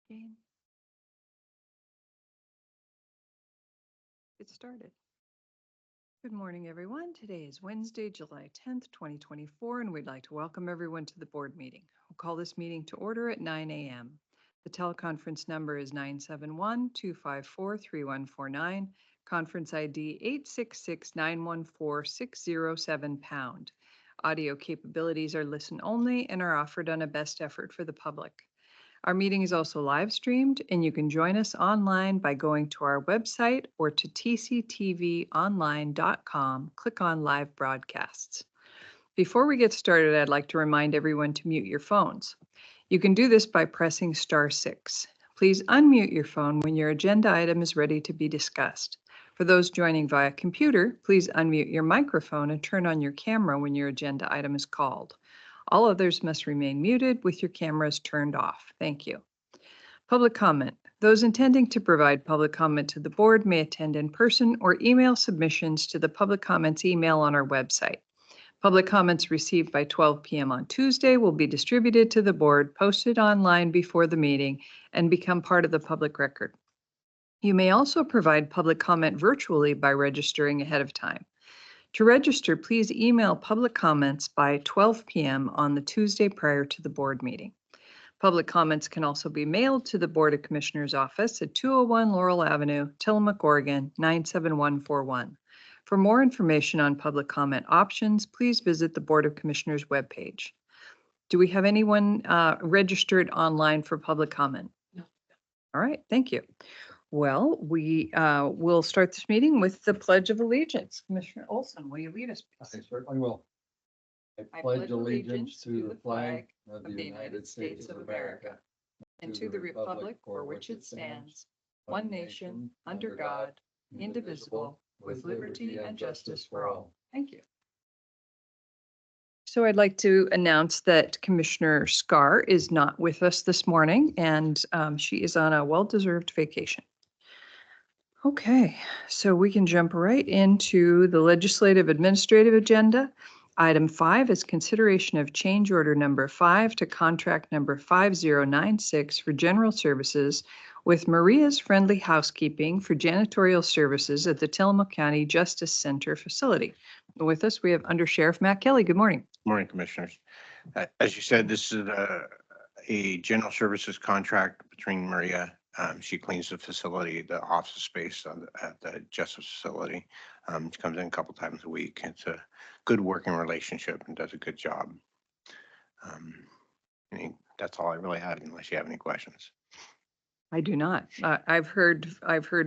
Get started. Good morning, everyone. Today is Wednesday, July 10th, 2024, and we'd like to welcome everyone to the board meeting. We'll call this meeting to order at 9 a.m. The teleconference number is 971-254-3149, conference ID 866-914-607#. Audio capabilities are listen only and are offered on a best effort for the public. Our meeting is also live streamed, and you can join us online by going to our website or to tctvonline.com. Click on live broadcasts. Before we get started, I'd like to remind everyone to mute your phones. You can do this by pressing *6. Please unmute your phone when your agenda item is ready to be discussed. For those joining via computer, please unmute your microphone and turn on your camera when your agenda item is called. All others must remain muted with your cameras turned off. Thank you. Public comment. Those intending to provide public comment to the board may attend in person or email submissions to the public comments email on our website. Public comments received by 12 p.m. on Tuesday will be distributed to the board, posted online before the meeting, and become part of the public record. You may also provide public comment virtually by registering ahead of time. To register, please email public comments by 12 p.m. on the Tuesday prior to the board meeting. Public comments can also be mailed to the Board of Commissioners office at 201 Laurel Avenue, Tillamook, Oregon, 97141. For more information on public comment options, please visit the Board of Commissioners webpage. Do we have anyone registered online for public comment? No. All right, thank you. Well, we will start this meeting with the Pledge of Allegiance. Commissioner Olson, will you lead us, I please? certainly will. I pledge allegiance to the flag of the United States of America and to the republic for which it stands, one nation, under God, indivisible, with liberty and justice for all. Thank you. So I'd like to announce that Commissioner Scar is not with us this morning, and she is on a well-deserved vacation. Okay, so we can jump right into the legislative administrative agenda. Item 5 is consideration of change order number 5 to contract number 5096 for general services with Maria's Friendly Housekeeping for janitorial services at the Tillamook County Justice Center facility. With us, we have Under Sheriff Matt Kelly. Good morning. Morning, Commissioners. As you said, this is a general services contract between Maria. She cleans the facility, the office space at the Justice facility. She comes in a couple times a week. It's a good working relationship and does a good job. That's all I really had, unless you have any questions. I do not. I've heard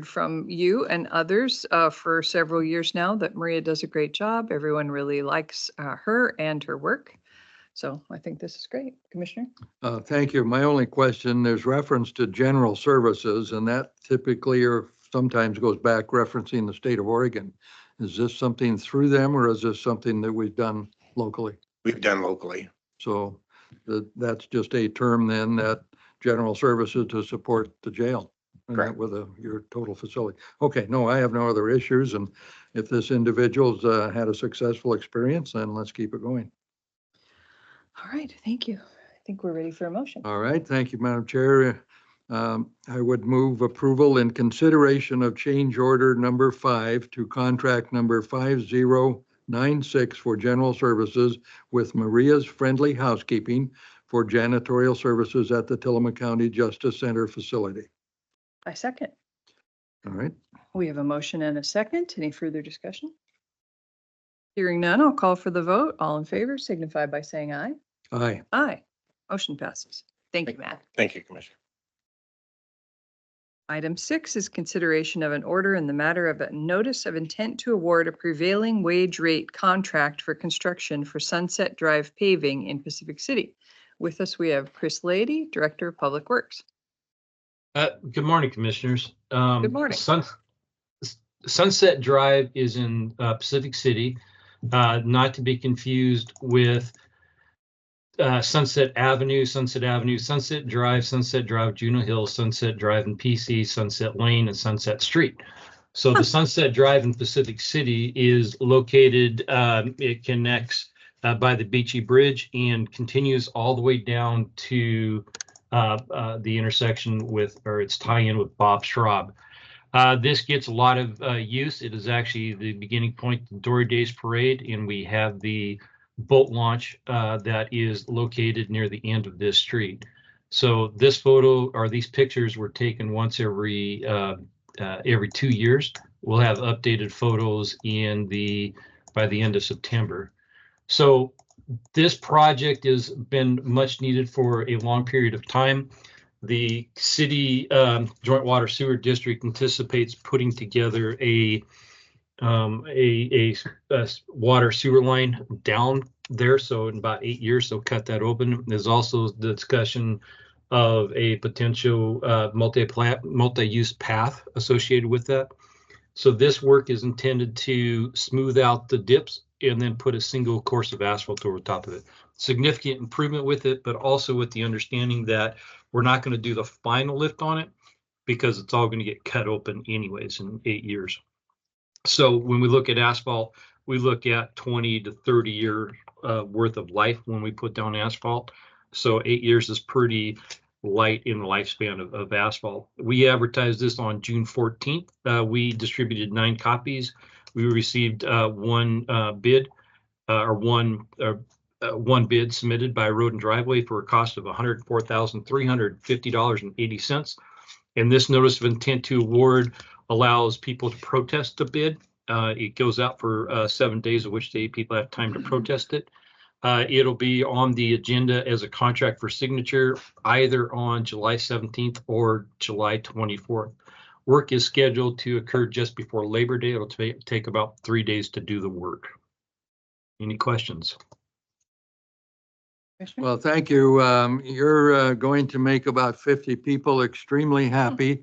from you and others for several years now that Maria does a great job. Everyone really likes her and her work. So I think this is great. Commissioner? Thank you. My only question, there's reference to general services, and that typically or sometimes goes back referencing the state of Oregon. Is this something through them, or is this something that we've done locally? We've done locally. So that's just a term then, that general services to support the jail. Correct. With your total facility. Okay, no, I have no other issues. And if this individual's had a successful experience, then let's keep it going. All right, thank you. I think we're ready for a motion. All right, thank you, Madam Chair. I would move approval in consideration of change order number 5 to contract number 5096 for general services with Maria's Friendly Housekeeping for janitorial services at the Tillamook County Justice Center facility. I second. All right. We have a motion and a second. Any further discussion? Hearing none, I'll call for the vote. All in favor signify by saying aye. Aye. Aye. Motion passes. Thank you, Matt. Thank you, Commissioner. Item 6 is consideration of an order in the matter of a notice of intent to award a prevailing wage rate contract for construction for Sunset Drive paving in Pacific City. With us, we have Chris Lady, Director of Public Works. Good morning, Commissioners. Good morning. Sunset Drive is in Pacific City, not to be confused with Sunset Avenue, Sunset Drive, Juno Hills, Sunset Drive and PC, Sunset Lane, and Sunset Street. So the Sunset Drive in Pacific City is located, it connects by the Beachy Bridge and continues all the way down to the intersection with, or its tie-in with Bob Schraub. This gets a lot of use. It is actually the beginning point of the Dory Days Parade, and we have the boat launch that is located near the end of this street. So this photo, or these pictures, were taken once every 2 years. We'll have updated photos by the end of September. So this project has been much needed for a long period of time. The city Joint Water Sewer District anticipates putting together a water sewer line down there. So in about 8 years, they'll cut that open. There's also the discussion of a potential multi-use path associated with that. So this work is intended to smooth out the dips and then put a single course of asphalt over top of it. Significant improvement with it, but also with the understanding that we're not going to do the final lift on it because it's all going to get cut open anyways in 8 years. So when we look at asphalt, we look at 20 to 30 year worth of life when we put down asphalt. So 8 years is pretty light in the lifespan of asphalt. We advertised this on June 14th. We distributed 9 copies. We received one bid submitted by Road and Driveway for a cost of $104,350.80. And this notice of intent to award allows people to protest the bid. It goes out for 7 days, of which people have time to protest it. It'll be on the agenda as a contract for signature either on July 17th or July 24th. Work is scheduled to occur just before Labor Day. It'll take about 3 days to do the work. Any questions? Well, thank you. You're going to make about 50 people extremely happy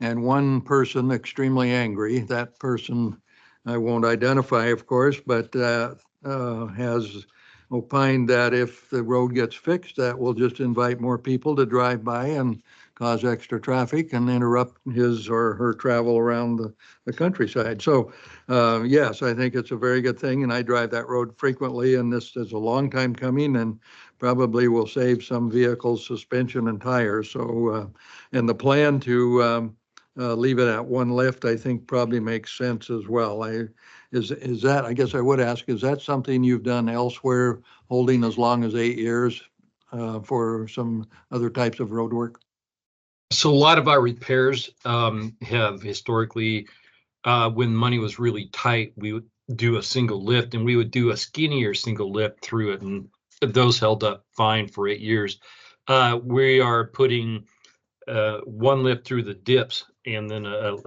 and one person extremely angry. That person I won't identify, of course, but has opined that if the road gets fixed, that will just invite more people to drive by and cause extra traffic and interrupt his or her travel around the countryside. So yes, I think it's a very good thing, and I drive that road frequently, and this is a long time coming and probably will save some vehicles' suspension and tires. So and the plan to leave it at one lift, I think probably makes sense as well. Is that, I guess I would ask, is that something you've done elsewhere, holding as long as 8 years for some other types of road work? So a lot of our repairs have historically, when money was really tight, we would do a single lift, and we would do a skinnier single lift through it, and those held up fine for 8 years. We are putting one lift through the dips and then a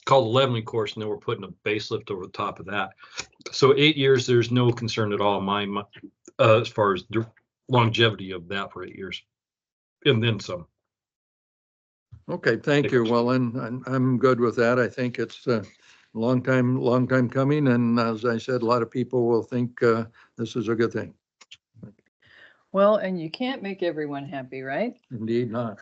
called a leveling course, and then we're putting a base lift over the top of that. So 8 years, there's no concern at all as far as the longevity of that for 8 years, and then some. Okay, thank you. Well, and I'm good with that. I think it's a long time coming, and as I said, a lot of people will think this is a good thing. Well, and you can't make everyone happy, right? Indeed not.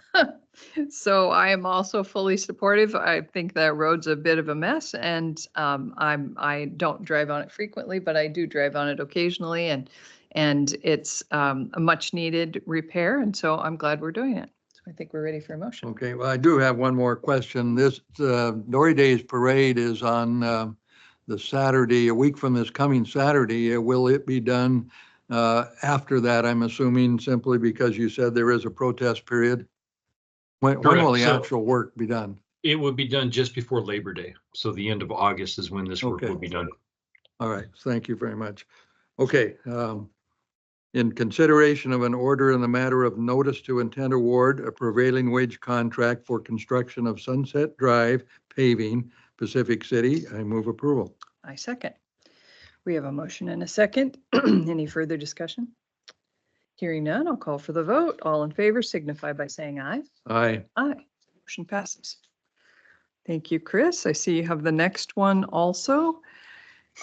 So I am also fully supportive. I think that road's a bit of a mess, and I don't drive on it frequently, but I do drive on it occasionally, and it's a much needed repair, and so I'm glad we're doing it. So I think we're ready for a motion. Okay, well, I do have one more question. This Dory Days Parade is on the Saturday, a week from this coming Saturday. Will it be done after that, I'm assuming, simply because you said there is a protest period? When will the actual work be done? It would be done just before Labor Day. So the end of August is when this work will be done. All right, thank you very much. Okay, in consideration of an order in the matter of notice to intent award a prevailing wage contract for construction of Sunset Drive paving, Pacific City, I move approval. I second. We have a motion and a second. Any further discussion? Hearing none, I'll call for the vote. All in favor signify by saying aye. Aye. Aye. Motion passes. Thank you, Chris. I see you have the next one also.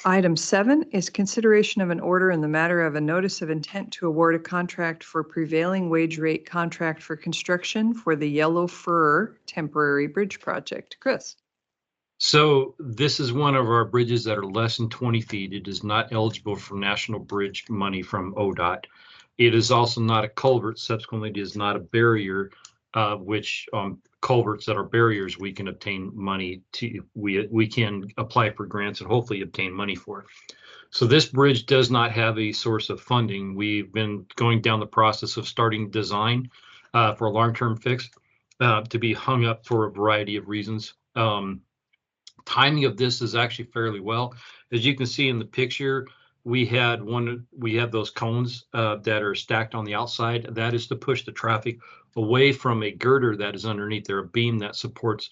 Item 7 is consideration of an order in the matter of a notice of intent to award a contract for prevailing wage rate contract for construction for the Yellow Fir temporary bridge project. Chris. So this is one of our bridges that are less than 20 feet. It is not eligible for National Bridge money from ODOT. It is also not a culvert. Subsequently, it is not a barrier, which culverts that are barriers, we can obtain money to, we can apply for grants and hopefully obtain money for it. So this bridge does not have a source of funding. We've been going down the process of starting design for a long-term fix to be hung up for a variety of reasons. Timing of this is actually fairly well. As you can see in the picture, we have those cones that are stacked on the outside. That is to push the traffic away from a girder that is underneath there, a beam that supports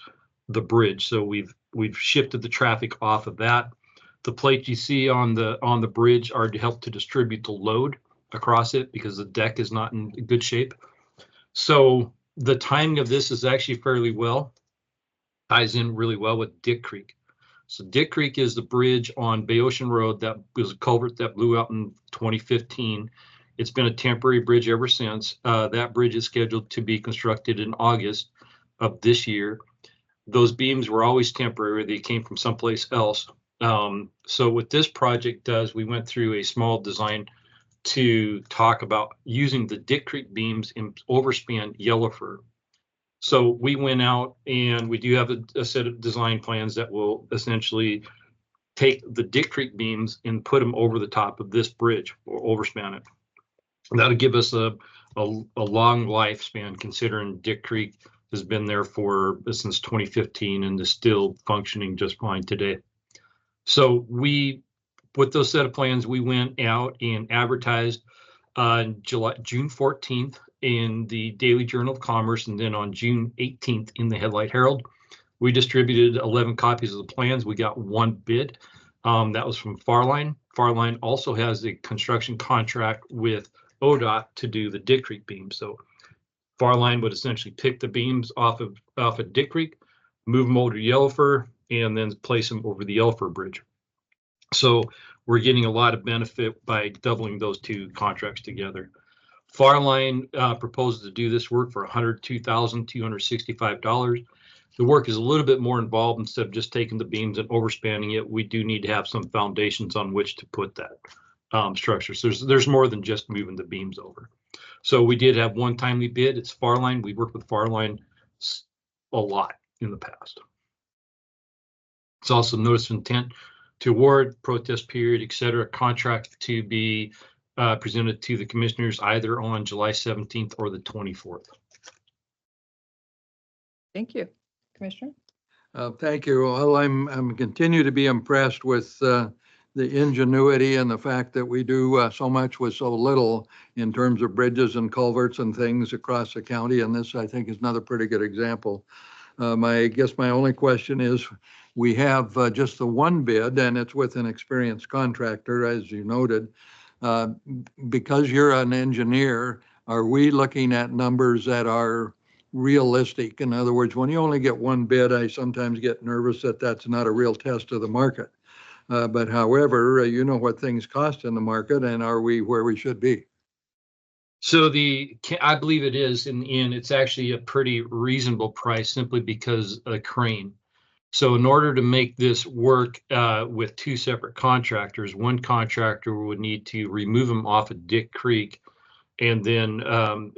the bridge. So we've shifted the traffic off of that. The plates you see on the bridge are to help to distribute the load across it because the deck is not in good shape. So the timing of this is actually fairly well, ties in really well with Dick Creek. So Dick Creek is the bridge on Bay Ocean Road that was a culvert that blew out in 2015. It's been a temporary bridge ever since. That bridge is scheduled to be constructed in August of this year. Those beams were always temporary. They came from someplace else. So what this project does, we went through a small design to talk about using the Dick Creek beams in overspan Yellowford. So we went out and we do have a set of design plans that will essentially take the Dick Creek beams and put them over the top of this bridge or overspan it. That'll give us a long lifespan, considering Dick Creek has been there since 2015 and is still functioning just fine today. So with those set of plans, we went out and advertised on June 14th in the Daily Journal of Commerce, and then on June 18th in the Headlight Herald. We distributed 11 copies of the plans. We got one bid. That was from Farline. Farline also has a construction contract with ODOT to do the Dick Creek beam. So Farline would essentially pick the beams off of Dick Creek, move them over to Yellowford, and then place them over the Yellowford Bridge. So we're getting a lot of benefit by doubling those two contracts together. Farline proposes to do this work for $102,265. The work is a little bit more involved. Instead of just taking the beams and overspanning it, we do need to have some foundations on which to put that structure. So there's more than just moving the beams over. So we did have one timely bid. It's Farline. We worked with Farline a lot in the past. It's also notice of intent to award, protest period, etc. Contract to be presented to the commissioners either on July 17th or the 24th. Thank you, Commissioner. Thank you. Well, I'm continue to be impressed with the ingenuity and the fact that we do so much with so little in terms of bridges and culverts and things across the county. And this, I think, is another pretty good example. I guess my only question is, we have just the one bid, and it's with an experienced contractor, as you noted. Because you're an engineer, are we looking at numbers that are realistic? In other words, when you only get one bid, I sometimes get nervous that that's not a real test of the market. But however, you know what things cost in the market, and are we where we should be? So I believe it is in the end, it's actually a pretty reasonable price simply because of the crane. So in order to make this work with two separate contractors, one contractor would need to remove them off of Dick Creek and then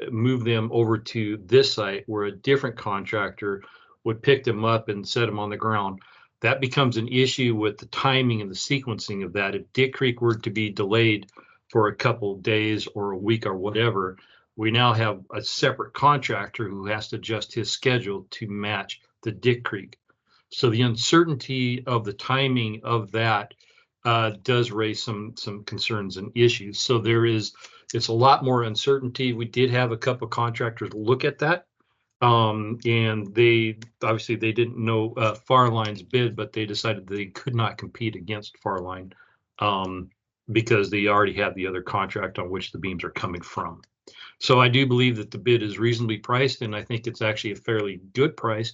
move them over to this site where a different contractor would pick them up and set them on the ground. That becomes an issue with the timing and the sequencing of that. If Dick Creek were to be delayed for a couple of days or a week or whatever, we now have a separate contractor who has to adjust his schedule to match the Dick Creek. So the uncertainty of the timing of that does raise some concerns and issues. So it's a lot more uncertainty. We did have a couple of contractors look at that. And they didn't know Farline's bid, but they decided they could not compete against Farline because they already had the other contract on which the beams are coming from. So I do believe that the bid is reasonably priced, and I think it's actually a fairly good price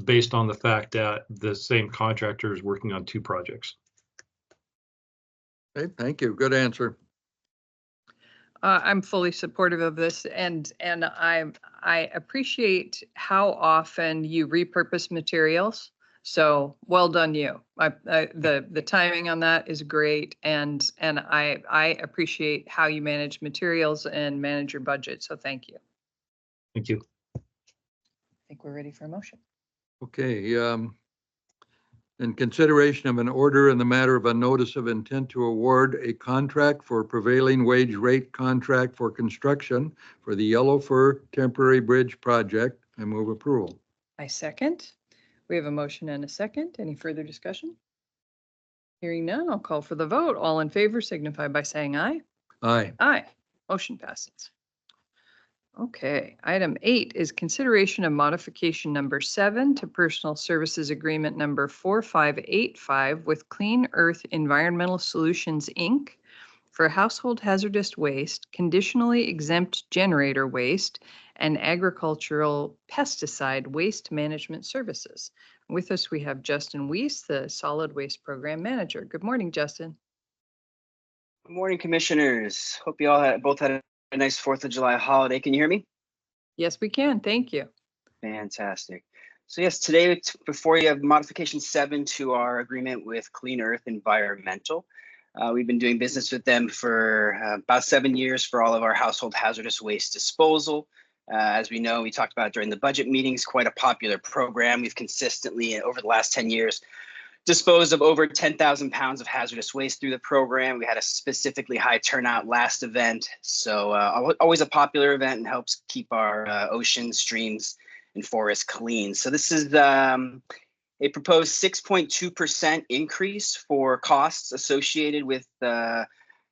based on the fact that the same contractor is working on two projects. Okay, thank you. Good answer. I'm fully supportive of this, and I appreciate how often you repurpose materials So well done, you. The timing on that is great, and I appreciate how you manage materials and manage your budget. So thank you. Thank you. I think we're ready for a motion. Okay, in consideration of an order in the matter of a notice of intent to award a contract for prevailing wage rate contract for construction for the Yellow Fir Temporary Bridge Project, I move approval. I second. We have a motion and a second. Any further discussion? Hearing none, I'll call for the vote. All in favor signify by saying aye. Aye. Aye. Motion passes. Okay, item 8 is consideration of modification number 7 to personal services agreement number 4585 with Clean Earth Environmental Solutions, Inc. for household hazardous waste, conditionally exempt generator waste, and agricultural pesticide waste management services. With us, we have Justin Weiss, the Solid Waste Program Manager. Good morning, Justin. Good morning, Commissioners. Hope you all both had a nice 4th of July holiday. Can you hear me? Yes, we can. Thank you. Fantastic. So yes, today before you have modification 7 to our agreement with Clean Earth Environmental. We've been doing business with them for about 7 years for all of our household hazardous waste disposal. As we know, we talked about during the budget meetings, quite a popular program. We've consistently, over the last 10 years, disposed of over 10,000 pounds of hazardous waste through the program. We had a specifically high turnout last event. So always a popular event and helps keep our oceans, streams, and forests clean. So this is a proposed 6.2% increase for costs associated with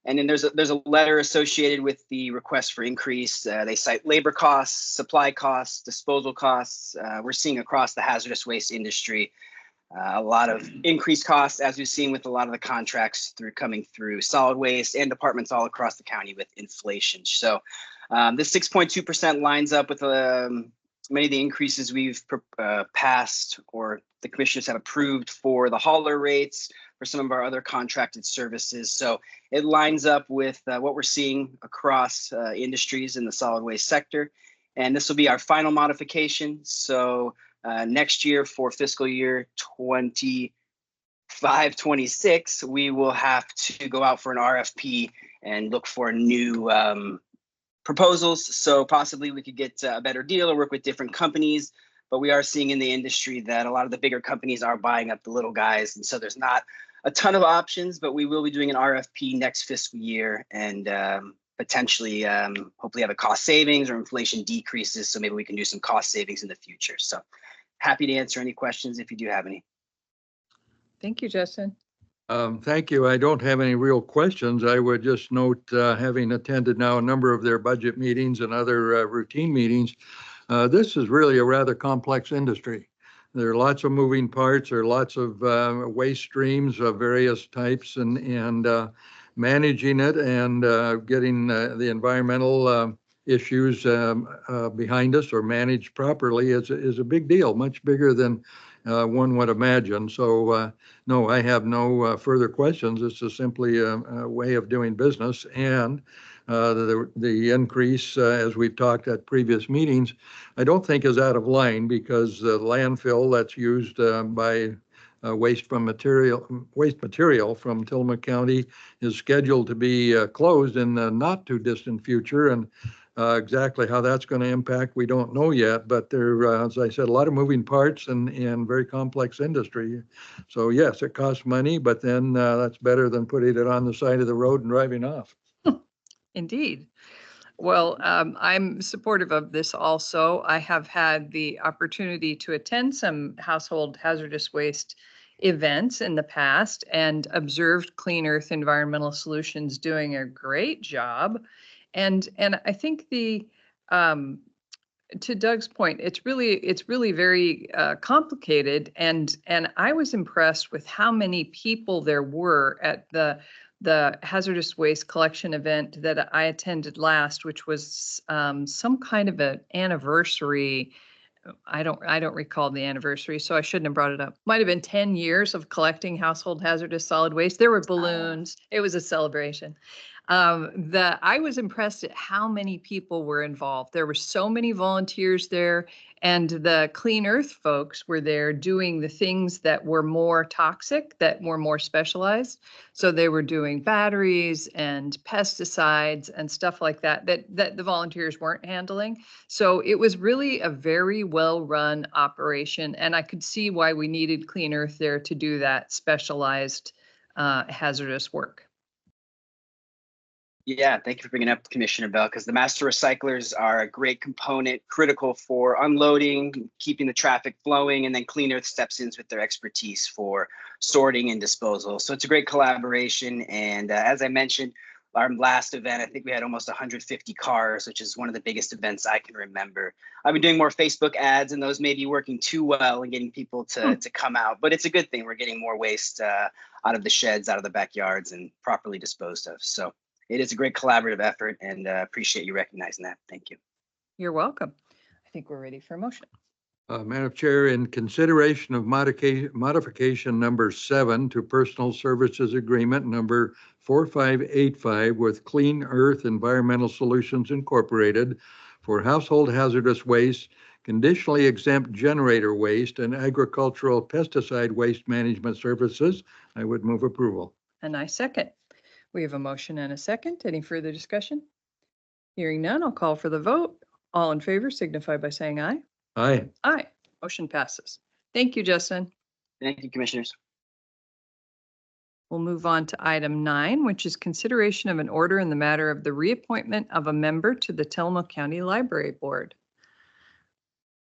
and then there's a letter associated with the request for increase. They cite labor costs, supply costs, disposal costs. We're seeing across the hazardous waste industry a lot of increased costs, as we've seen with a lot of the contracts coming through solid waste and departments all across the county with inflation. So this 6.2% lines up with many of the increases we've passed or the commissioners have approved for the hauler rates for some of our other contracted services. So it lines up with what we're seeing across industries in the solid waste sector. And this will be our final modification. So next year for fiscal year 25-26, we will have to go out for an RFP and look for new proposals. So possibly we could get a better deal or work with different companies. But we are seeing in the industry that a lot of the bigger companies are buying up the little guys. And so there's not a ton of options, but we will be doing an RFP next fiscal year and potentially hopefully have a cost savings or inflation decreases. So maybe we can do some cost savings in the future. So happy to answer any questions if you do have any. Thank you, Justin. Thank you. I don't have any real questions. I would just note, having attended now a number of their budget meetings and other routine meetings, this is really a rather complex industry. There are lots of moving parts. There are lots of waste streams of various types, and managing it and getting the environmental issues behind us or managed properly is a big deal, much bigger than one would imagine. So no, I have no further questions. This is simply a way of doing business, and the increase, as we've talked at previous meetings, I don't think is out of line, because the landfill that's used by waste material from Tillamook County is scheduled to be closed in the not too distant future, and exactly how that's going to impact, we don't know yet. But there, as I said, a lot of moving parts and very complex industry. So yes, it costs money, but then that's better than putting it on the side of the road and driving off. Indeed. Well, I'm supportive of this also. I have had the opportunity to attend some household hazardous waste events in the past and observed Clean Earth Environmental Solutions doing a great job. And I think to Doug's point, it's really very complicated. And I was impressed with how many people there were at the hazardous waste collection event that I attended last, which was some kind of an anniversary. I don't recall the anniversary, so I shouldn't have brought it up. Might have been 10 years of collecting household hazardous solid waste. There were balloons. It was a celebration. I was impressed at how many people were involved. There were so many volunteers there, and the Clean Earth folks were there doing the things that were more toxic, that were more specialized. So they were doing batteries and pesticides and stuff like that, that the volunteers weren't handling. So it was really a very well-run operation, and I could see why we needed Clean Earth there to do that specialized hazardous work. Yeah, thank you for bringing up Commissioner Bell, because the master recyclers are a great component, critical for unloading, keeping the traffic flowing, and then Clean Earth steps in with their expertise for sorting and disposal. So it's a great collaboration. And as I mentioned, our last event, I think we had almost 150 cars, which is one of the biggest events I can remember. I've been doing more Facebook ads, and those may be working too well and getting people to come out. But it's a good thing. We're getting more waste out of the sheds, out of the backyards, and properly disposed of. So it is a great collaborative effort, and appreciate you recognizing that. Thank you. You're welcome. I think we're ready for a motion. Madam Chair, in consideration of modification number 7 to Personal Services Agreement number 4585 with Clean Earth Environmental Solutions Incorporated for household hazardous waste, conditionally exempt generator waste, and agricultural pesticide waste management services, I would move approval. And I second. We have a motion and a second. Any further discussion? Hearing none, I'll call for the vote. All in favor signify by saying aye. Aye. Aye. Motion passes. Thank you, Justin. Thank you, commissioners. We'll move on to item 9, which is consideration of an order in the matter of the reappointment of a member to the Tillamook County Library Board.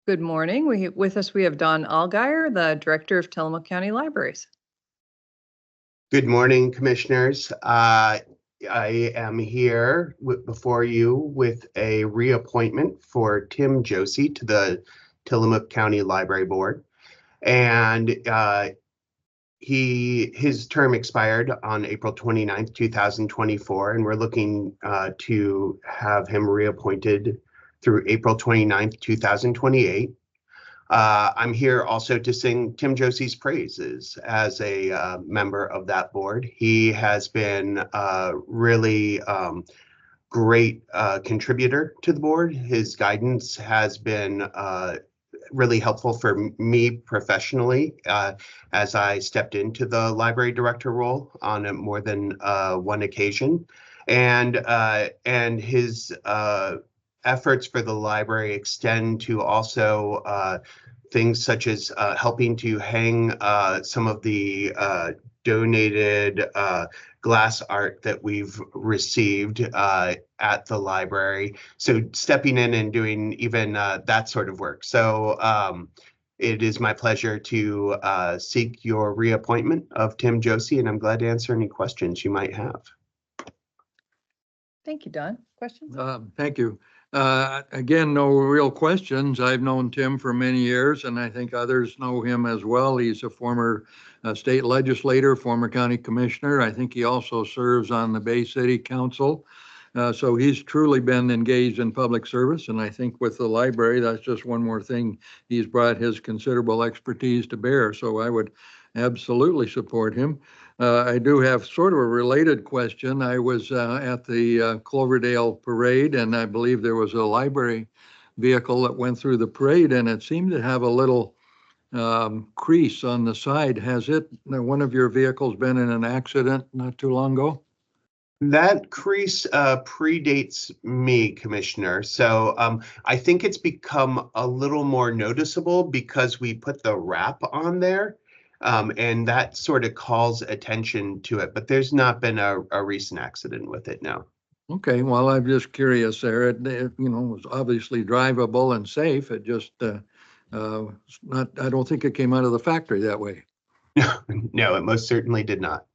Good morning. With us, we have Don Allgaier, the Director of Tillamook County Libraries. Good morning, commissioners. I am here before you with a reappointment for Tim Josie to the Tillamook County Library Board. And his term expired on April 29th, 2024, and we're looking to have him reappointed through April 29th, 2028. I'm here also to sing Tim Josie's praises as a member of that board. He has been a really great contributor to the board. His guidance has been really helpful for me professionally as I stepped into the library director role on more than one occasion. And his efforts for the library extend to also things such as helping to hang some of the donated glass art that we've received at the library. So stepping in and doing even that sort of work. So it is my pleasure to seek your reappointment of Tim Josie, and I'm glad to answer any questions you might have. Thank you, Don. Questions? Thank you. Again, no real questions. I've known Tim for many years, and I think others know him as well. He's a former state legislator, former county commissioner. I think he also serves on the Bay City Council. So he's truly been engaged in public service. And I think with the library, that's just one more thing. He's brought his considerable expertise to bear. So I would absolutely support him. I do have sort of a related question. I was at the Cloverdale parade, and I believe there was a library vehicle that went through the parade, and it seemed to have a little crease on the side. Has one of your vehicles been in an accident not too long ago? That crease predates me, Commissioner. So I think it's become a little more noticeable because we put the wrap on there. And that sort of calls attention to it, but there's not been a recent accident with it now. Okay, well, I'm just curious there. It was obviously drivable and safe. It just not. I don't think it came out of the factory that way. No, it most certainly did not.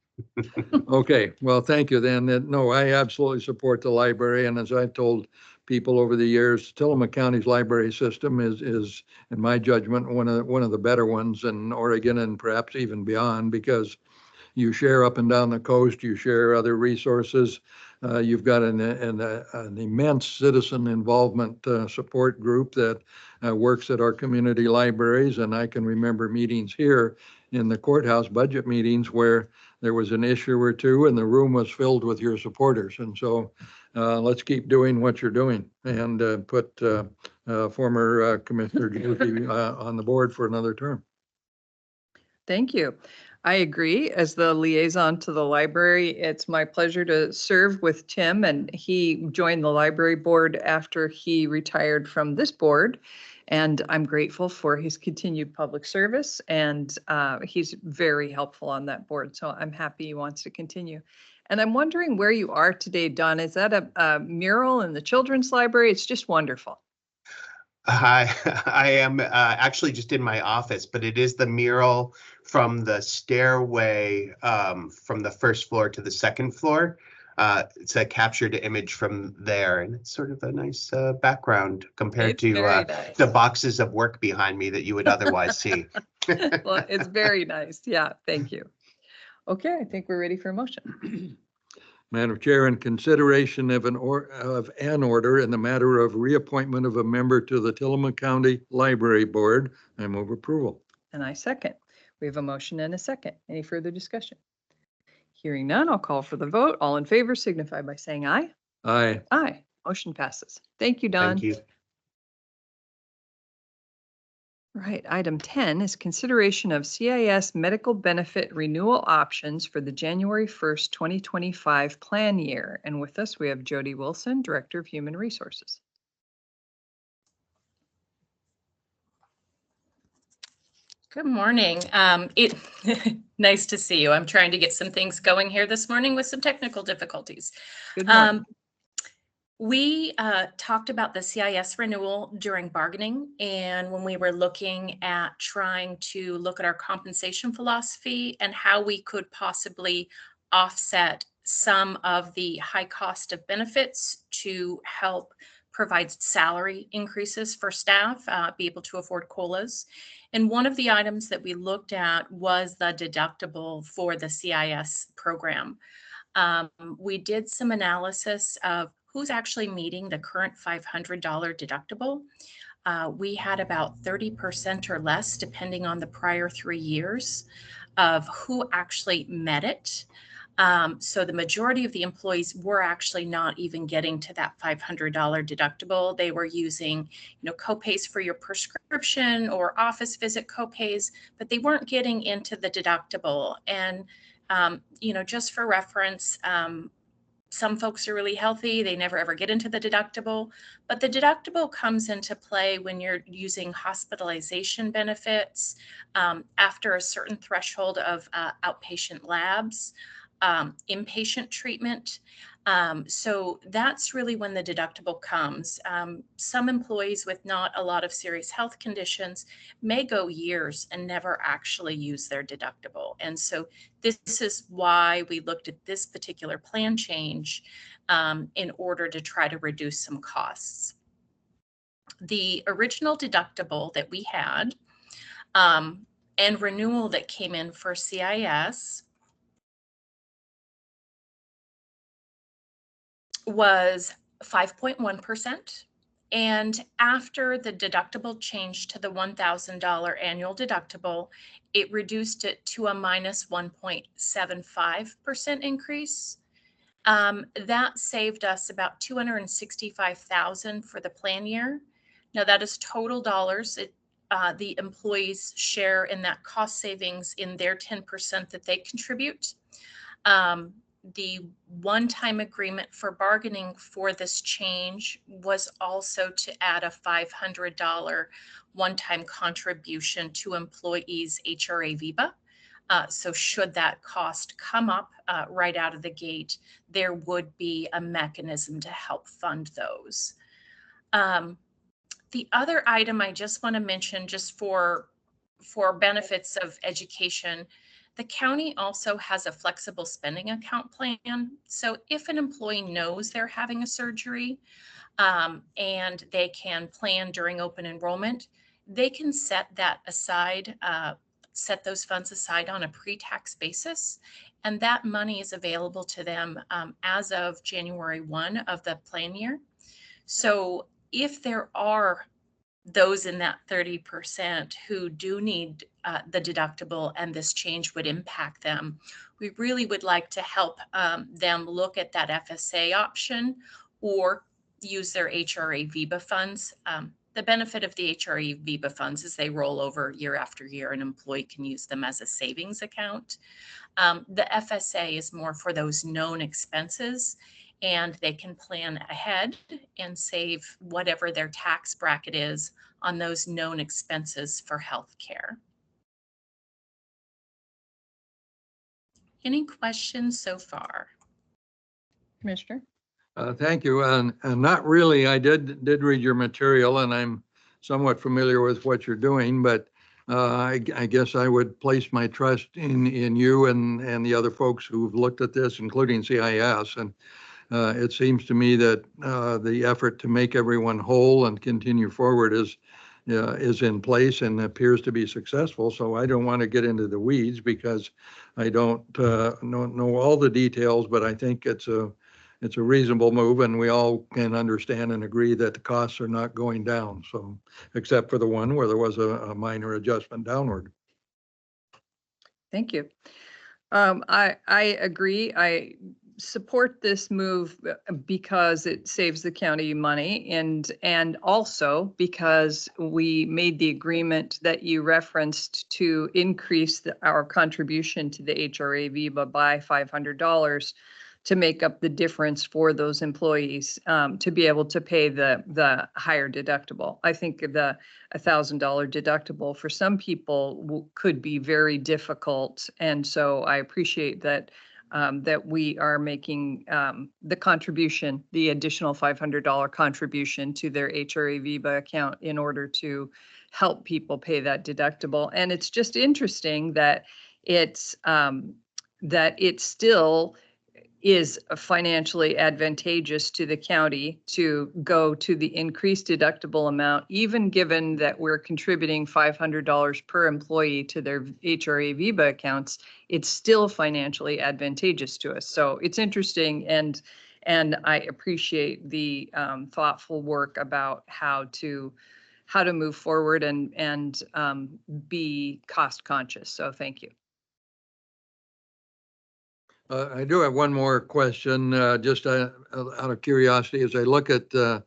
Okay, well, thank you then. No, I absolutely support the library, and as I've told people over the years, Tillamook County's library system is, in my judgment, one of the better ones in Oregon and perhaps even beyond, because you share up and down the coast, you share other resources. You've got an immense citizen involvement support group that works at our community libraries, and I can remember meetings here in the courthouse budget meetings where there was an issue or two and the room was filled with your supporters. And so let's keep doing what you're doing and put former Commissioner Josie on the board for another term. Thank you. I agree. As the liaison to the library, it's my pleasure to serve with Tim, and he joined the library board after he retired from this board. And I'm grateful for his continued public service, and he's very helpful on that board. So I'm happy he wants to continue. And I'm wondering where you are today, Don. Is that a mural in the children's library? It's just wonderful. I am actually just in my office, but it is the mural from the stairway from the first floor to the second floor. It's a captured image from there, and it's sort of a nice background compared It's to very nice. the boxes of work behind me that you would otherwise see. Well, it's very nice. Yeah, thank you. Okay, I think we're ready for a motion. Madam Chair, in consideration of an order in the matter of reappointment of a member to the Tillamook County Library Board, I move approval. And I second. We have a motion and a second. Any further discussion? Hearing none, I'll call for the vote. All in favor signify by saying aye. Aye. Aye. Motion passes. Thank you, Don. Thank you. Right, item 10 is consideration of CIS medical benefit renewal options for the January 1st, 2025 plan year. And with us, we have Jody Wilson, Director of Human Resources. Good morning. Nice to see you. I'm trying to get some things going here this morning with some technical difficulties. Good morning. We talked about the CIS renewal during bargaining, and when we were looking at trying to look at our compensation philosophy and how we could possibly offset some of the high cost of benefits to help provide salary increases for staff, be able to afford COLAs. And one of the items that we looked at was the deductible for the CIS program. We did some analysis of who's actually meeting the current $500 deductible. We had about 30% or less, depending on the prior 3 years, of who actually met it. So the majority of the employees were actually not even getting to that $500 deductible. They were using, copays for your prescription or office visit copays, but they weren't getting into the deductible. And, just for reference, some folks are really healthy. They never ever get into the deductible, but the deductible comes into play when you're using hospitalization benefits after a certain threshold of outpatient labs, inpatient treatment. So that's really when the deductible comes. Some employees with not a lot of serious health conditions may go years and never actually use their deductible. And so this is why we looked at this particular plan change in order to try to reduce some costs. The original deductible that we had and renewal that came in for CIS was 5.1%. And after the deductible changed to the $1,000 annual deductible, it reduced it to a minus 1.75% increase. That saved us about $265,000 for the plan year. Now that is total dollars. The employees share in that cost savings in their 10% that they contribute. The one-time agreement for bargaining for this change was also to add a $500 one-time contribution to employees' HRA VIBA. So should that cost come up right out of the gate, there would be a mechanism to help fund those. The other item I just want to mention, just for benefits of education, the county also has a flexible spending account plan. So if an employee knows they're having a surgery and they can plan during open enrollment, they can set that aside, set those funds aside on a pre-tax basis. And that money is available to them as of January 1 of the plan year. So if there are those in that 30% who do need the deductible and this change would impact them. We really would like to help them look at that FSA option or use their HRA VEBA funds. The benefit of the HRA VEBA funds is they roll over year after year. An employee can use them as a savings account. The FSA is more for those known expenses, and they can plan ahead and save whatever their tax bracket is on those known expenses for healthcare. Any questions so far? Commissioner? Thank you. And not really, I did read your material and I'm somewhat familiar with what you're doing, but I guess I would place my trust in you and the other folks who've looked at this, including CIS. And it seems to me that the effort to make everyone whole and continue forward is in place and appears to be successful. So I don't want to get into the weeds because I don't know all the details, but I think it's a reasonable move, and we all can understand and agree that the costs are not going down. So, except for the one where there was a minor adjustment downward. Thank you. I agree. I support this move because it saves the county money, and also because we made the agreement that you referenced to increase our contribution to the HRA VEBA by $500 to make up the difference for those employees to be able to pay the higher deductible. I think the $1,000 deductible for some people could be very difficult, and so I appreciate that that we are making the contribution, the additional $500 contribution to their HRA VEBA account in order to help people pay that deductible. And it's just interesting that it's still is financially advantageous to the county to go to the increased deductible amount, even given that we're contributing $500 per employee to their HRA VEBA accounts. It's still financially advantageous to us. So it's interesting, and I appreciate the thoughtful work about how to move forward and be cost conscious. So thank you. I do have one more question, just out of curiosity. As I look at the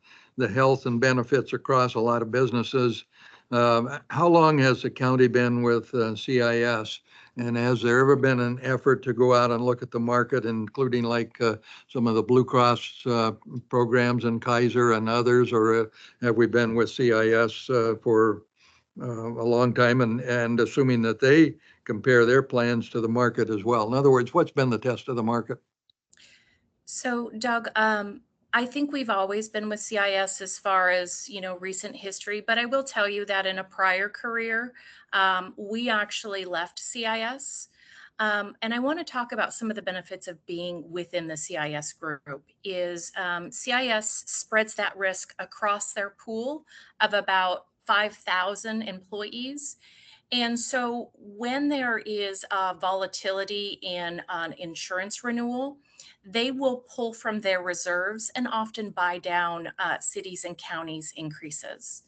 health and benefits across a lot of businesses, how long has the county been with CIS? And has there ever been an effort to go out and look at the market, including like some of the Blue Cross programs and Kaiser and others, or have we been with CIS for a long time, and assuming that they compare their plans to the market as well? In other words, what's been the test of the market? So Doug, I think we've always been with CIS as far as, recent history, but I will tell you that in a prior career, we actually left CIS. And I want to talk about some of the benefits of being within the CIS group. Is CIS spreads that risk across their pool of about 5,000 employees. And so when there is volatility in an insurance renewal, they will pull from their reserves and often buy down cities and counties' increases.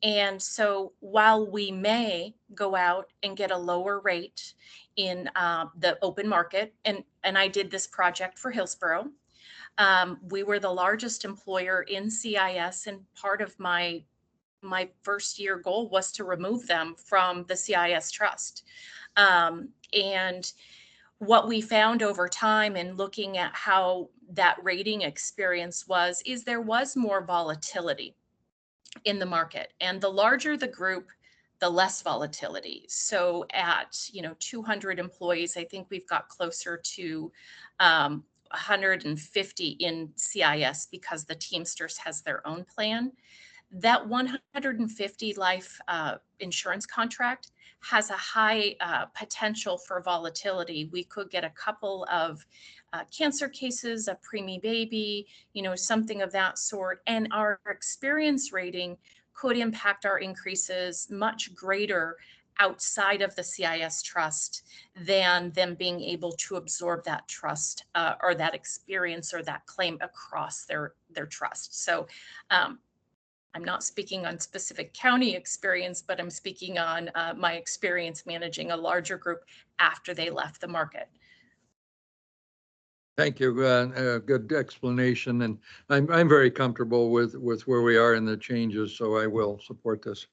And so while we may go out and get a lower rate in the open market, and I did this project for Hillsborough, we were the largest employer in CIS, and part of my first year goal was to remove them from the CIS trust. And what we found over time in looking at how that rating experience is there was more volatility in the market. And the larger the group, the less volatility. So at 200 employees, I think we've got closer to 150 in CIS because the Teamsters has their own plan. That 150 life insurance contract has a high potential for volatility. We could get a couple of cancer cases, a preemie baby, something of that sort. And our experience rating could impact our increases much greater outside of the CIS trust than them being able to absorb that trust or that experience or that claim across their trust. So I'm not speaking on specific county experience, but I'm speaking on my experience managing a larger group after they left the market. Thank you. Good explanation, and I'm very comfortable with where we are in the changes, so I will support this.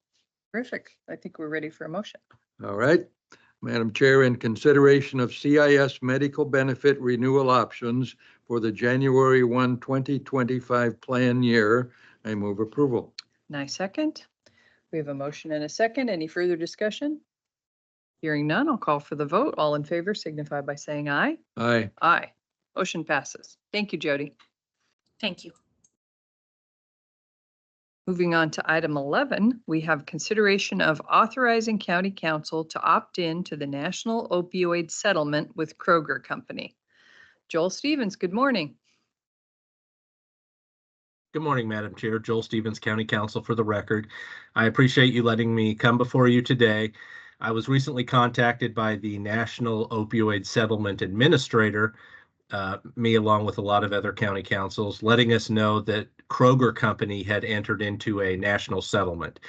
Terrific. I think we're ready for a motion. All right. Madam Chair, in consideration of CIS medical benefit renewal options for the January 1, 2025 plan year, I move approval. And I second. We have a motion and a second. Any further discussion? Hearing none, I'll call for the vote. All in favor signify by saying aye. Aye. Aye. Motion passes. Thank you, Jody. Thank you. Moving on to item 11, we have consideration of authorizing county council to opt in to the national opioid settlement with Kroger Company. Joel Stevens, good morning. Good morning, Madam Chair. Joel Stevens, County Counsel for the record. I appreciate you letting me come before you today. I was recently contacted by the National Opioid Settlement Administrator, me along with a lot of other county councils, letting us know that Kroger Company had entered into a national settlement.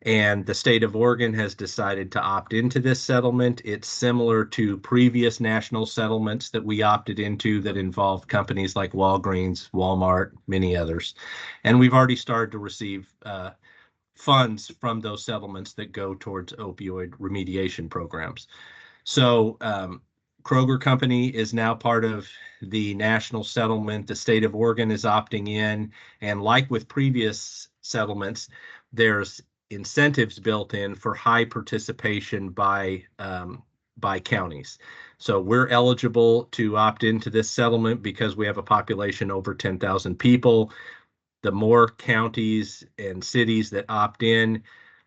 And the state of Oregon has decided to opt into this settlement. It's similar to previous national settlements that we opted into that involved companies like Walgreens, Walmart, many others. And we've already started to receive funds from those settlements that go towards opioid remediation programs. So Kroger Company is now part of the national settlement. The state of Oregon is opting in. And like with previous settlements, there's incentives built in for high participation by counties. So we're eligible to opt into this settlement because we have a population over 10,000 people. The more counties and cities that opt in,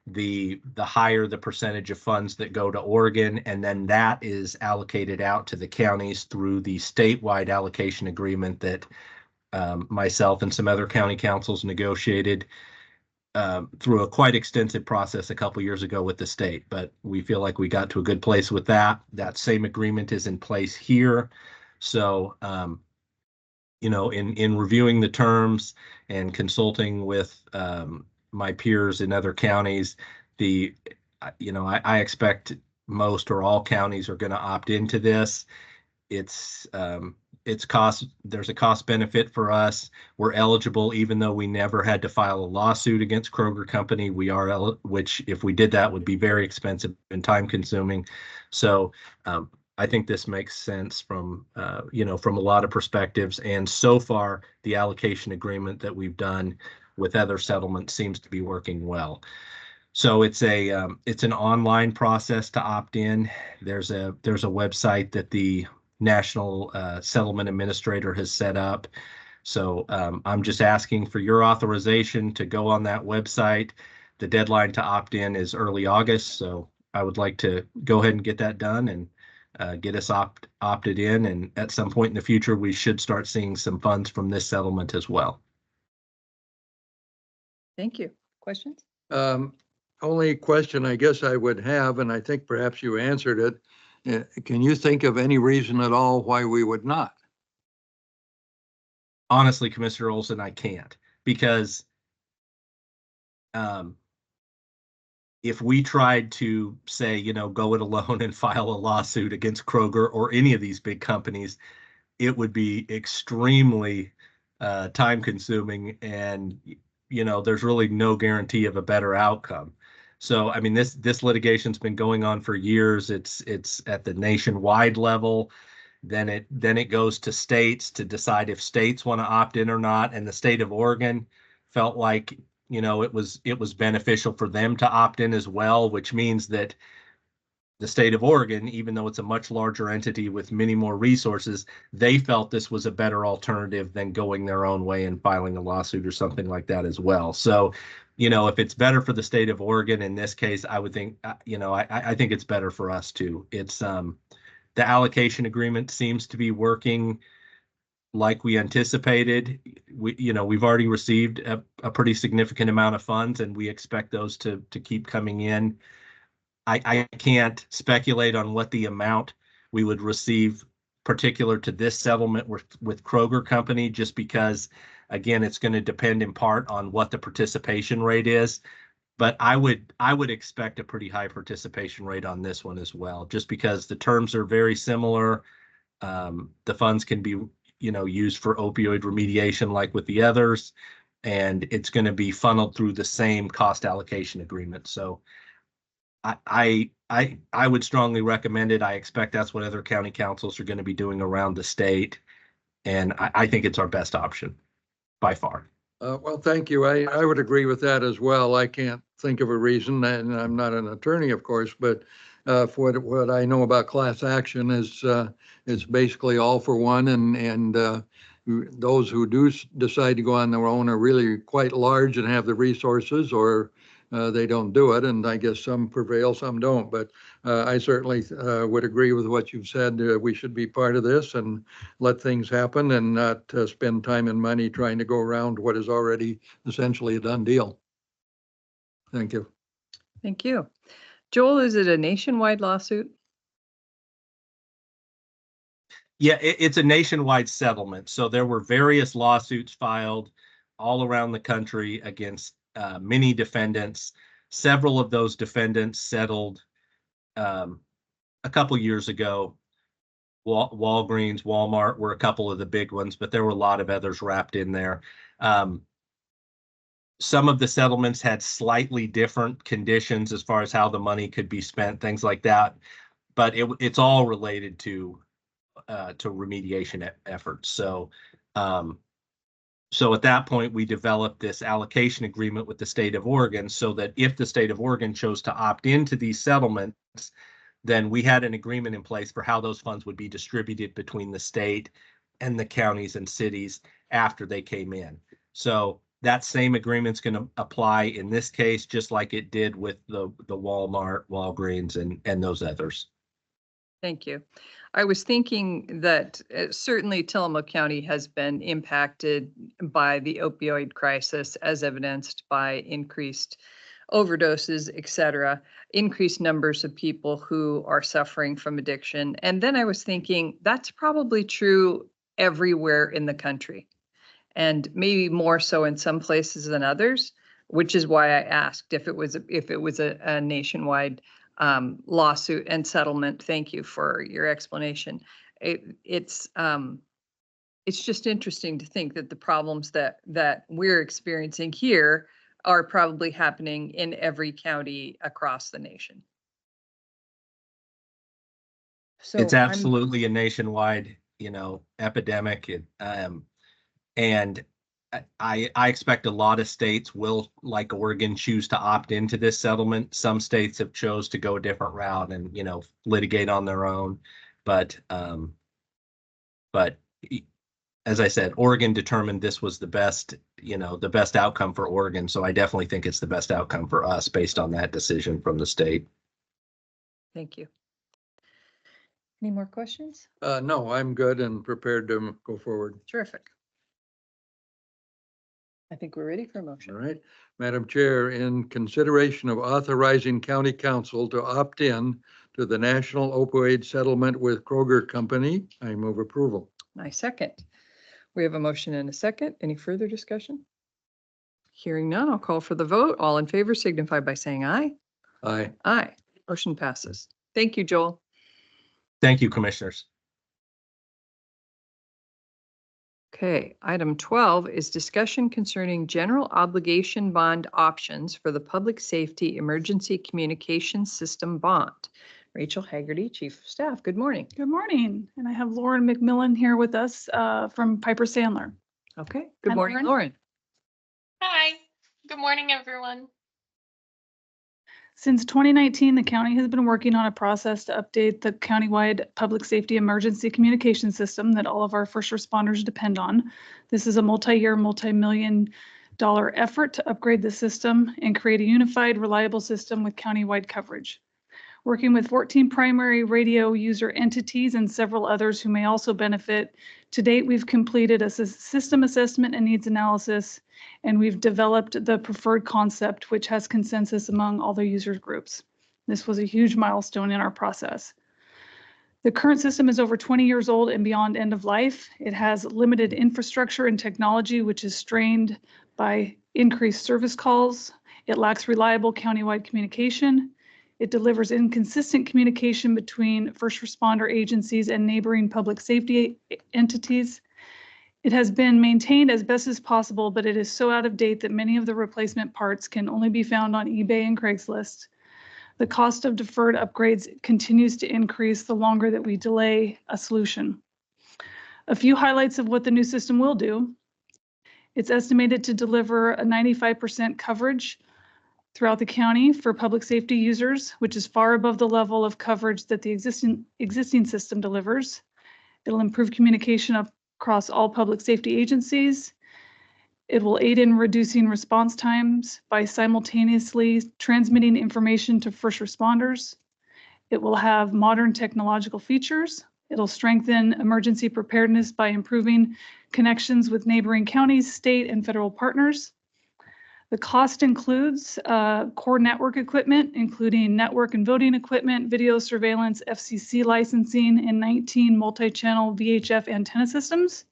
the higher the percentage of funds that go to Oregon, and then that is allocated out to the counties through the statewide allocation agreement that myself and some other county councils negotiated through a quite extensive process a couple years ago with the state, but we feel like we got to a good place with that. That same agreement is in place here. So, in reviewing the terms and consulting with my peers in other counties, I expect most or all counties are going to opt into this. It's cost. There's a cost benefit for us. We're eligible, even though we never had to file a lawsuit against Kroger Company. We are, which if we did that would be very expensive and time consuming. So I think this makes sense from from a lot of perspectives. And so far, the allocation agreement that we've done with other settlements seems to be working well. So it's an online process to opt in. There's a website that the National Settlement Administrator has set up. So I'm just asking for your authorization to go on that website. The deadline to opt in is early August. So I would like to go ahead and get that done and get us opted in. And at some point in the future, we should start seeing some funds from this settlement as well. Thank you. Questions? Only question I guess I would have, and I think perhaps you answered it. Can you think of any reason at all why we would not? Honestly, Commissioner Olson, I can't, because if we tried to say, go it alone and file a lawsuit against Kroger or any of these big companies, it would be extremely time consuming, and there's really no guarantee of a better outcome. So, I mean, this litigation's been going on for years. It's at the nationwide level. Then it goes to states to decide if states want to opt in or not. And the state of Oregon felt like, it was beneficial for them to opt in as well, which means that the state of Oregon, even though it's a much larger entity with many more resources, they felt this was a better alternative than going their own way and filing a lawsuit or something like that as well. So, if it's better for the state of Oregon in this case, I would think, I think it's better for us too. It's the allocation agreement seems to be working like we anticipated. We've already received a pretty significant amount of funds, and we expect those to keep coming in. I can't speculate on what the amount we would receive particular to this settlement with Kroger Company, just because Again, it's going to depend in part on what the participation rate is, but I would expect a pretty high participation rate on this one as well, just because the terms are very similar. The funds can be, used for opioid remediation like with the others, and it's going to be funneled through the same cost allocation agreement. So I would strongly recommend it. I expect that's what other county councils are going to be doing around the state, and I think it's our best option by far. Well, thank you. I would agree with that as well. I can't think of a reason, and I'm not an attorney, of course, but for what I know about class action is it's basically all for one, and those who do decide to go on their own are really quite large and have the resources, or they don't do it. And I guess some prevail, some don't. But I certainly would agree with what you've said. We should be part of this and let things happen and not spend time and money trying to go around what is already essentially a done deal. Thank you. Thank you. Joel, is it a nationwide lawsuit? Yeah, it's a nationwide settlement. So there were various lawsuits filed all around the country against many defendants. Several of those defendants settled a couple years ago. Walgreens, Walmart were a couple of the big ones, but there were a lot of others wrapped in there. Some of the settlements had slightly different conditions as far as how the money could be spent, things like that. But it's all related to remediation efforts. So at that point, we developed this allocation agreement with the state of Oregon so that if the state of Oregon chose to opt into these settlements, then we had an agreement in place for how those funds would be distributed between the state and the counties and cities after they came in. So that same agreement's going to apply in this case, just like it did with the Walmart, Walgreens, and those others. Thank you. I was thinking that certainly Tillamook County has been impacted by the opioid crisis, as evidenced by increased overdoses, et cetera, increased numbers of people who are suffering from addiction. And then I was thinking that's probably true everywhere in the country, and maybe more so in some places than others, which is why I asked if it was a nationwide lawsuit and settlement. Thank you for your explanation. It's just interesting to think that the problems that we're experiencing here are probably happening in every county across the nation. So it's absolutely a nationwide, epidemic. And I expect a lot of states will, like Oregon, choose to opt into this settlement. Some states have chose to go a different route and, litigate on their own. But as I said, Oregon determined this was the best outcome for Oregon. So I definitely think it's the best outcome for us based on that decision from the state. Thank you. Any more questions? No, I'm good and prepared to go forward. Terrific. I think we're ready for a motion. All right. Madam Chair, in consideration of authorizing County Council to opt in to the National Opioid Settlement with Kroger Company, I move approval. I second. We have a motion and a second. Any further discussion? Hearing none, I'll call for the vote. All in favor signify by saying aye. Aye. Aye. Motion passes. Thank you, Joel. Thank you, commissioners. Okay, item 12 is discussion concerning general obligation bond options for the Public Safety Emergency Communications System bond. Rachel Haggerty, Chief of Staff. Good morning. Good morning. And I have Lauren McMillan here with us from Piper Sandler. Okay, good Hi, morning, Lauren. Hi, good morning, everyone. Since 2019, the county has been working on a process to update the countywide public safety emergency communication system that all of our first responders depend on. This is a multi-year, multi-million-dollar effort to upgrade the system and create a unified, reliable system with countywide coverage. Working with 14 primary radio user entities and several others who may also benefit, to date we've completed a system assessment and needs analysis, and we've developed the preferred concept, which has consensus among all the user groups. This was a huge milestone in our process. The current system is over 20 years old and beyond end of life. It has limited infrastructure and technology, which is strained by increased service calls. It lacks reliable countywide communication. It delivers inconsistent communication between first responder agencies and neighboring public safety entities. It has been maintained as best as possible, but it is so out of date that many of the replacement parts can only be found on eBay and Craigslist. The cost of deferred upgrades continues to increase the longer that we delay a solution. A few highlights of what the new system will do. It's estimated to deliver a 95% coverage throughout the county for public safety users, which is far above the level of coverage that the existing system delivers. It'll improve communication across all public safety agencies. It will aid in reducing response times by simultaneously transmitting information to first responders. It will have modern technological features. It'll strengthen emergency preparedness by improving connections with neighboring counties, state, and federal partners. The cost includes core network equipment, including network and voting equipment, video surveillance, FCC licensing, and 19 multi-channel VHF antenna systems.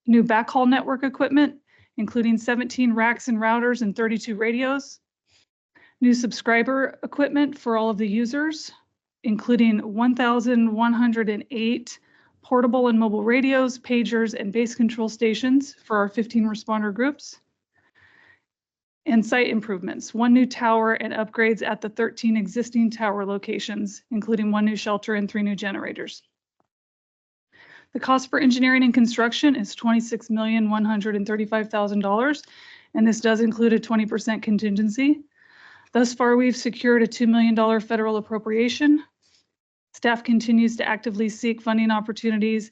New backhaul network equipment, including 17 racks and routers and 32 radios. New subscriber equipment for all of the users, including 1,108 portable and mobile radios, pagers, and base control stations for our 15 responder groups. And site improvements, 1 new tower and upgrades at the 13 existing tower locations, including 1 new shelter and 3 new generators. The cost for engineering and construction is $26,135,000, and this does include a 20% contingency. Thus far, we've secured a $2 million federal appropriation. Staff continues to actively seek funding opportunities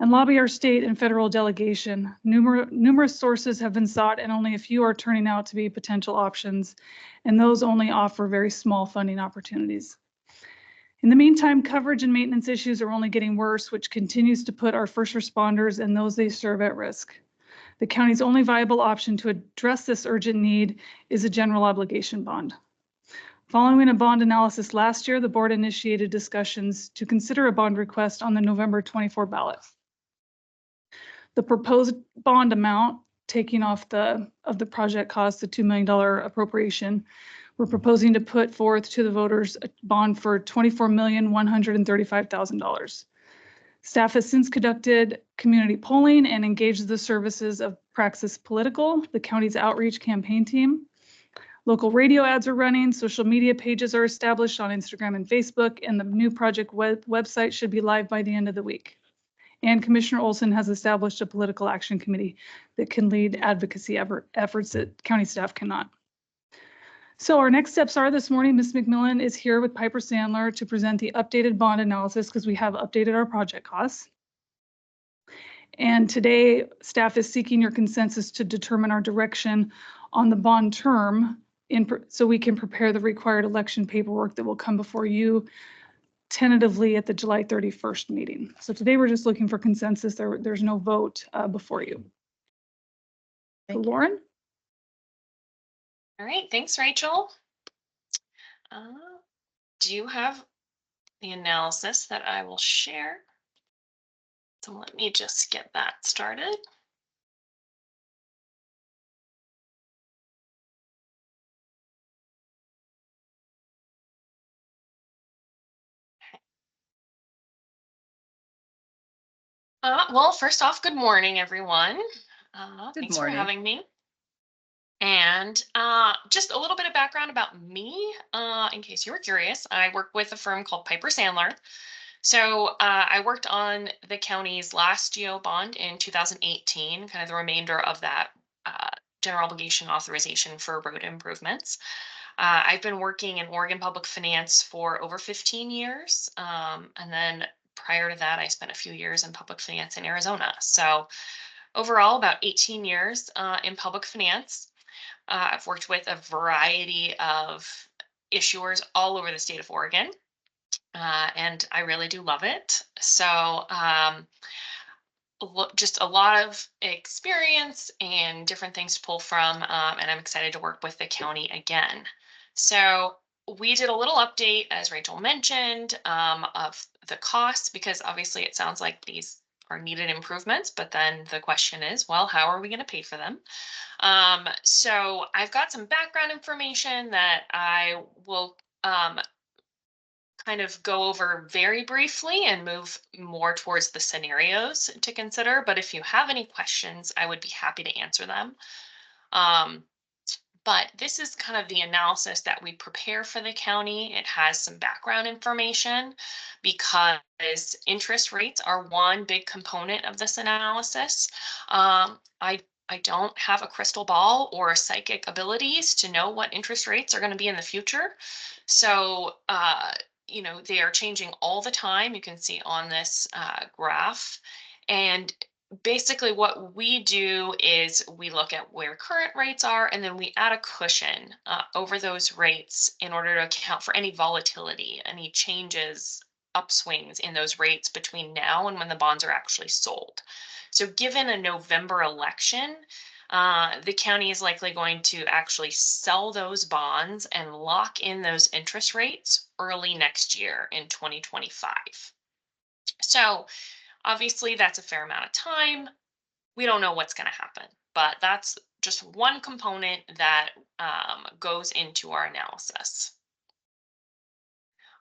and lobby our state and federal delegation. Numerous sources have been sought and only a few are turning out to be potential options, and those only offer very small funding opportunities. In the meantime, coverage and maintenance issues are only getting worse, which continues to put our first responders and those they serve at risk. The county's only viable option to address this urgent need is a general obligation bond. Following a bond analysis last year, the board initiated discussions to consider a bond request on the November 24 ballot. The proposed bond amount, taking off of the project cost, the $2 million appropriation, we're proposing to put forth to the voters a bond for $24,135,000. Staff has since conducted community polling and engaged the services of Praxis Political, the county's outreach campaign team. Local radio ads are running, social media pages are established on Instagram and Facebook, and the new project website should be live by the end of the week. And Commissioner Olson has established a political action committee that can lead advocacy efforts that county staff cannot. So our next steps are this morning, Ms. McMillan is here with Piper Sandler to present the updated bond analysis because we have updated our project costs. And today, staff is seeking your consensus to determine our direction on the bond term so we can prepare the required election paperwork that will come before you tentatively at the July 31st meeting. So today we're just looking for consensus. There's no vote before you. So Lauren? All right, thanks, Rachel. Do you have the analysis that I will share? So let me just get that started. Well, first off, good morning, everyone. Thanks for having me. And just a little bit of background about me, in case you were curious. I work with a firm called Piper Sandler. So I worked on the county's last GO bond in 2018, kind of the remainder of that general obligation authorization for road improvements. I've been working in Oregon public finance for over 15 years. And then prior to that, I spent a few years in public finance in Arizona. So overall, about 18 years in public finance. I've worked with a variety of issuers all over the state of Oregon, and I really do love it. So just a lot of experience and different things to pull from, and I'm excited to work with the county again. So we did a little update, as Rachel mentioned, of the costs, because obviously it sounds like these are needed improvements, but then the question is, well, how are we going to pay for them? So I've got some background information that I will kind of go over very briefly and move more towards the scenarios to consider. But if you have any questions, I would be happy to answer them. But this is kind of the analysis that we prepare for the county. It has some background information because interest rates are one big component of this analysis. I don't have a crystal ball or psychic abilities to know what interest rates are going to be in the future. So, you know, they are changing all the time. You can see on this graph. And basically what we do is we look at where current rates are, and then we add a cushion over those rates in order to account for any volatility, any changes, upswings in those rates between now and when the bonds are actually sold. So given a November election, the county is likely going to actually sell those bonds and lock in those interest rates early next year in 2025. So obviously, that's a fair amount of time. We don't know what's going to happen, but that's just one component that goes into our analysis.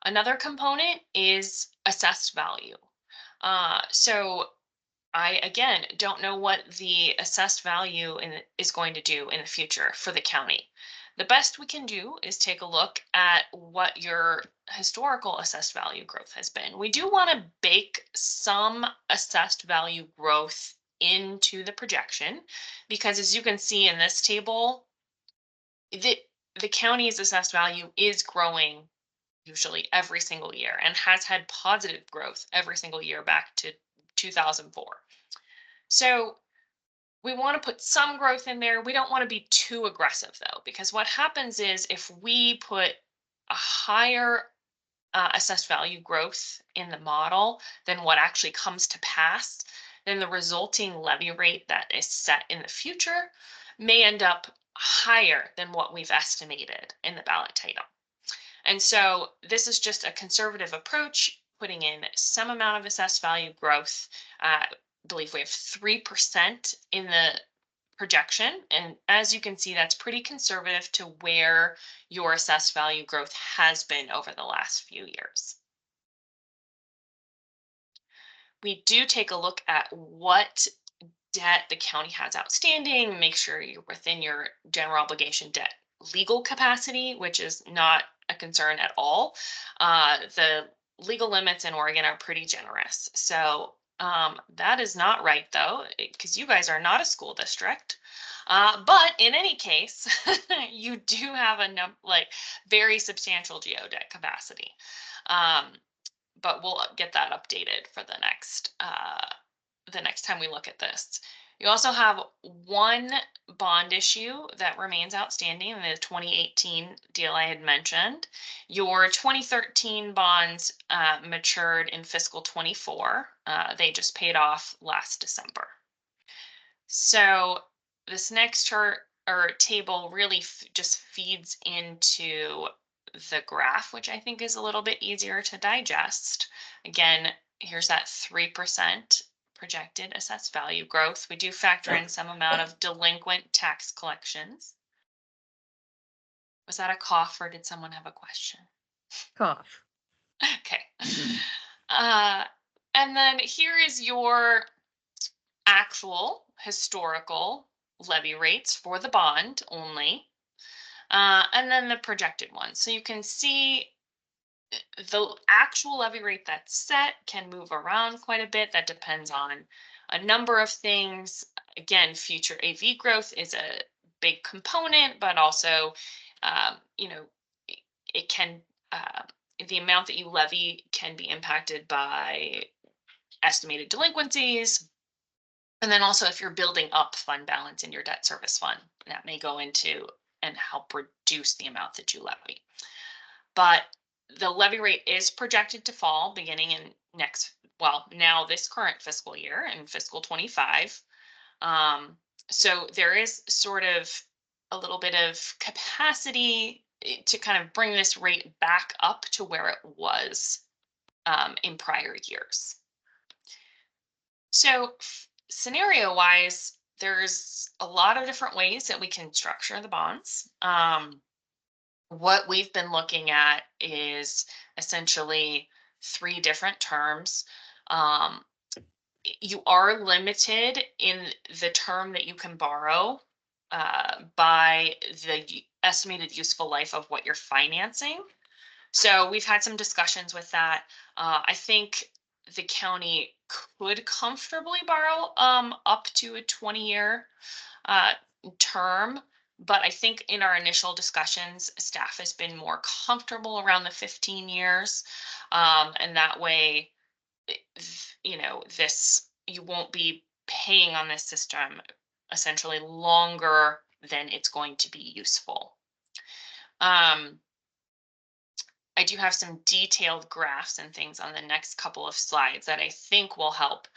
Another component is assessed value. So I, again, don't know what the assessed value is going to do in the future for the county. The best we can do is take a look at what your historical assessed value growth has been. We do want to bake some assessed value growth into the projection because, as you can see in this table, the county's assessed value is growing usually every single year and has had positive growth every single year back to 2004. So we want to put some growth in there. We don't want to be too aggressive, though, because what happens is if we put a higher assessed value growth in the model than what actually comes to pass, then the resulting levy rate that is set in the future may end up higher than what we've estimated in the ballot title. And so this is just a conservative approach, putting in some amount of assessed value growth. I believe we have 3% in the projection. And as you can see, that's pretty conservative to where your assessed value growth has been over the last few years. We do take a look at what debt the county has outstanding, make sure you're within your general obligation debt legal capacity, which is not a concern at all. The legal limits in Oregon are pretty generous. So that is not right, though, because you guys are not a school district. But in any case, you do have a very substantial geodebt capacity. But we'll get that updated for the next time we look at this. You also have one bond issue that remains outstanding in the 2018 deal I had mentioned. Your 2013 bonds matured in fiscal 24. They just paid off last December. So this next chart or table really just feeds into the graph, which I think is a little bit easier to digest. Again, here's that 3% projected assessed value growth. We do factor in some amount of delinquent tax collections. Was that a cough or did someone have a question? Cough. Okay. And then here is your actual historical levy rates for the bond only. And then the projected ones. So you can see the actual levy rate that's set can move around quite a bit. That depends on a number of things. Again, future AV growth is a big component, but also, it can, the amount that you levy can be impacted by estimated delinquencies. And then also if you're building up fund balance in your debt service fund, that may go into and help reduce the amount that you levy. But the levy rate is projected to fall beginning in now this current fiscal year in fiscal 25. So there is sort of a little bit of capacity to kind of bring this rate back up to where it was in prior years. So scenario wise, there's a lot of different ways that we can structure the bonds. What we've been looking at is essentially 3 different terms. You are limited in the term that you can borrow by the estimated useful life of what you're financing. So we've had some discussions with that. I think the county could comfortably borrow up to a 20-year term. But I think in our initial discussions, staff has been more comfortable around the 15 years. And that way, you won't be paying on this system essentially longer than it's going to be useful. I do have some detailed graphs and things on the next couple of slides that I think will help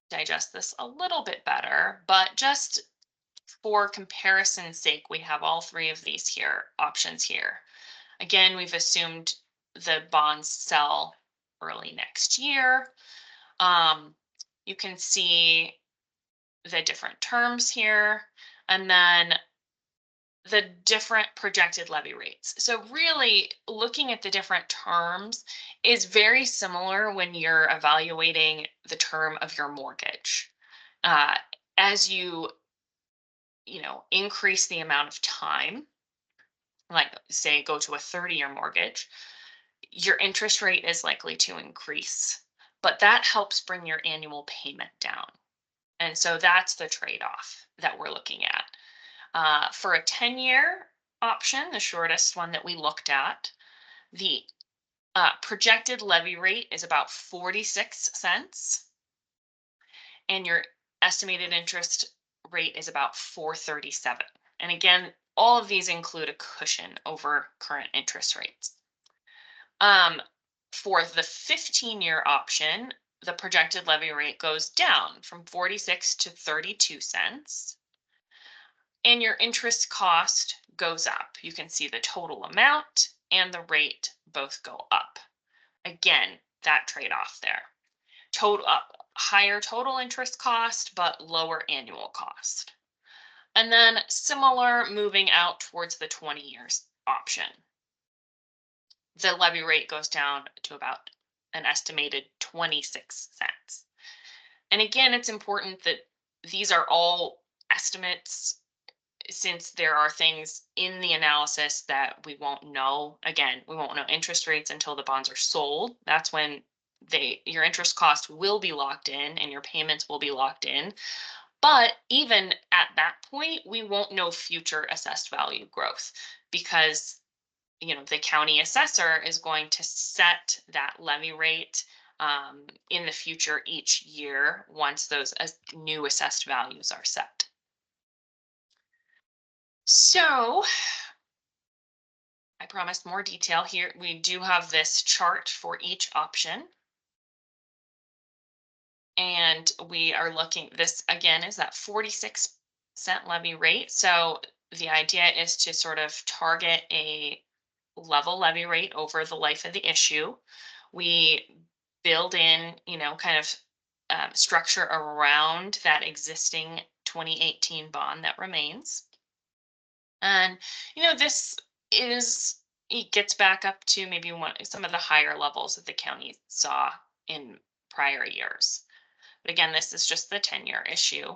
digest this a little bit better, but just for comparison's sake, we have all 3 of these options here. Again, we've assumed the bonds sell early next year. You can see the different terms here, and then the different projected levy rates. So really looking at the different terms is very similar when you're evaluating the term of your mortgage. As you increase the amount of time, like say go to a 30-year mortgage, your interest rate is likely to increase, but that helps bring your annual payment down. And so that's the trade-off that we're looking at. For a 10-year option, the shortest one that we looked at, the projected levy rate is about 46 cents, and your estimated interest rate is about 437. And again, all of these include a cushion over current interest rates. For the 15-year option, the projected levy rate goes down from 46 to 32 cents. And your interest cost goes up. You can see the total amount and the rate both go up. Again, that trade-off there. Higher total interest cost, but lower annual cost. And then similar moving out towards the 20 years option. The levy rate goes down to about an estimated 26 cents. And again, it's important that these are all estimates, since there are things in the analysis that we won't know. Again, we won't know interest rates until the bonds are sold. That's when your interest cost will be locked in and your payments will be locked in. But even at that point, we won't know future assessed value growth, because the county assessor is going to set that levy rate in the future each year once those new assessed values are set. So I promised more detail here. We do have this chart for each option. And we are looking, this again is that 46-cent levy rate. So the idea is to sort of target a level levy rate over the life of the issue. We build in, kind of structure around that existing 2018 bond that remains. And, it gets back up to maybe some of the higher levels that the county saw in prior years. But again, this is just the 10-year issue.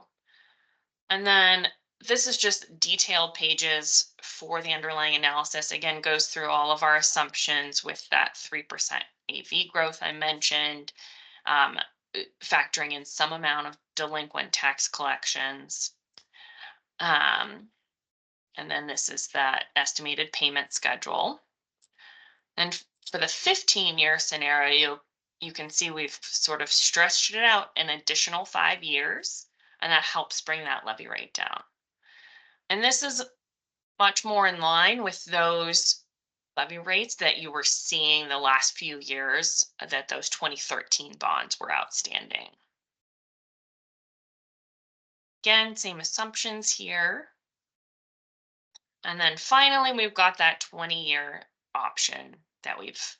And then this is just detailed pages for the underlying analysis. Again, goes through all of our assumptions with that 3% AV growth I mentioned, factoring in some amount of delinquent tax collections. And then this is that estimated payment schedule. And for the 15-year scenario, you can see we've sort of stretched it out an additional 5 years, and that helps bring that levy rate down. And this is much more in line with those levy rates that you were seeing the last few years that those 2013 bonds were outstanding. Again, same assumptions here. And then finally, we've got that 20-year option that we've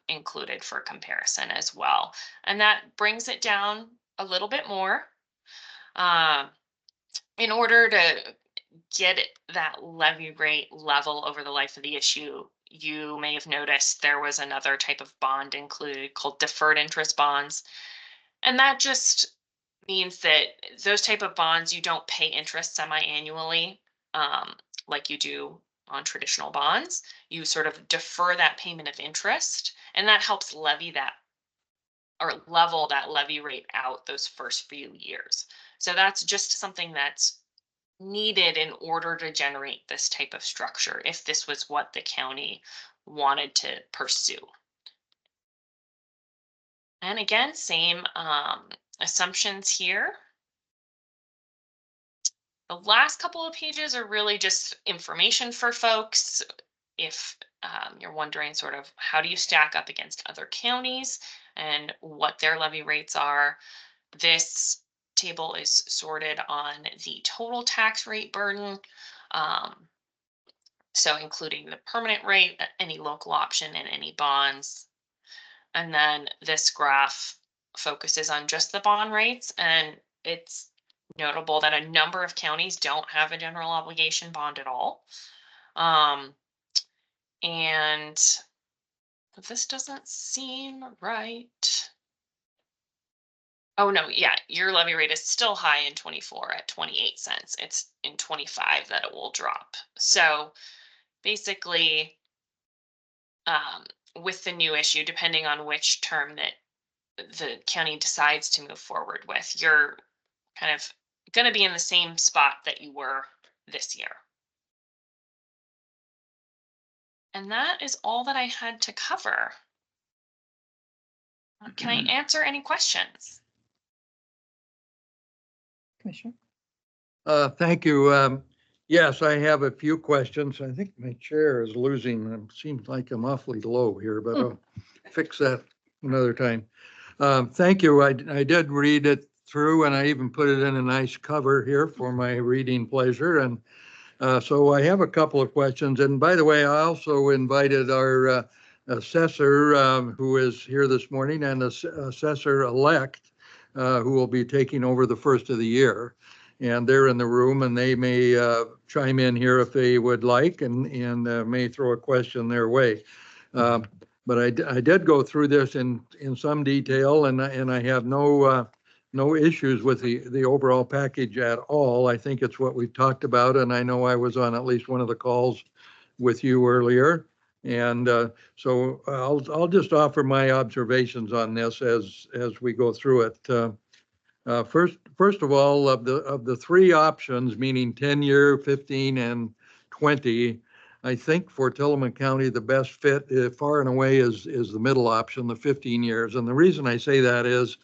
included for comparison as well. And that brings it down a little bit more. In order to get that levy rate level over the life of the issue, you may have noticed there was another type of bond included called deferred interest bonds. And that just means that those type of bonds, you don't pay interest semi-annually like you do on traditional bonds. You sort of defer that payment of interest, and that helps levy that or level that levy rate out those first few years. So that's just something that's needed in order to generate this type of structure if this was what the county wanted to pursue. And again, same assumptions here. The last couple of pages are really just information for folks. If you're wondering sort of how do you stack up against other counties and what their levy rates are, this table is sorted on the total tax rate burden. So including the permanent rate, any local option, and any bonds. And then this graph focuses on just the bond rates, and it's notable that a number of counties don't have a general obligation bond at all. And this doesn't seem right. Oh no, yeah, your levy rate is still high in 24 at 28 cents. It's in 25 that it will drop. So basically, with the new issue, depending on which term that the county decides to move forward with, you're kind of going to be in the same spot that you were this year. And that is all that I had to cover. Can I answer any questions? Commissioner? Thank you. Yes, I have a few questions. I think my chair is losing. It seems like I'm awfully low here, but I'll fix that another time. Thank you. I did read it through, and I even put it in a nice cover here for my reading pleasure. And so I have a couple of questions. And by the way, I also invited our assessor who is here this morning, and the assessor-elect who will be taking over the first of the year. And they're in the room, and they may chime in here if they would like, and may throw a question their way. But I did go through this in some detail, and I have no issues with the overall package at all. I think it's what we've talked about, and I know I was on at least one of the calls with you earlier. And so I'll just offer my observations on this as we go through it. First of all, of the three options, meaning 10-year, 15, and 20, I think for Tillamook County, the best fit far and away is the middle option, the 15 years. And the reason I say that is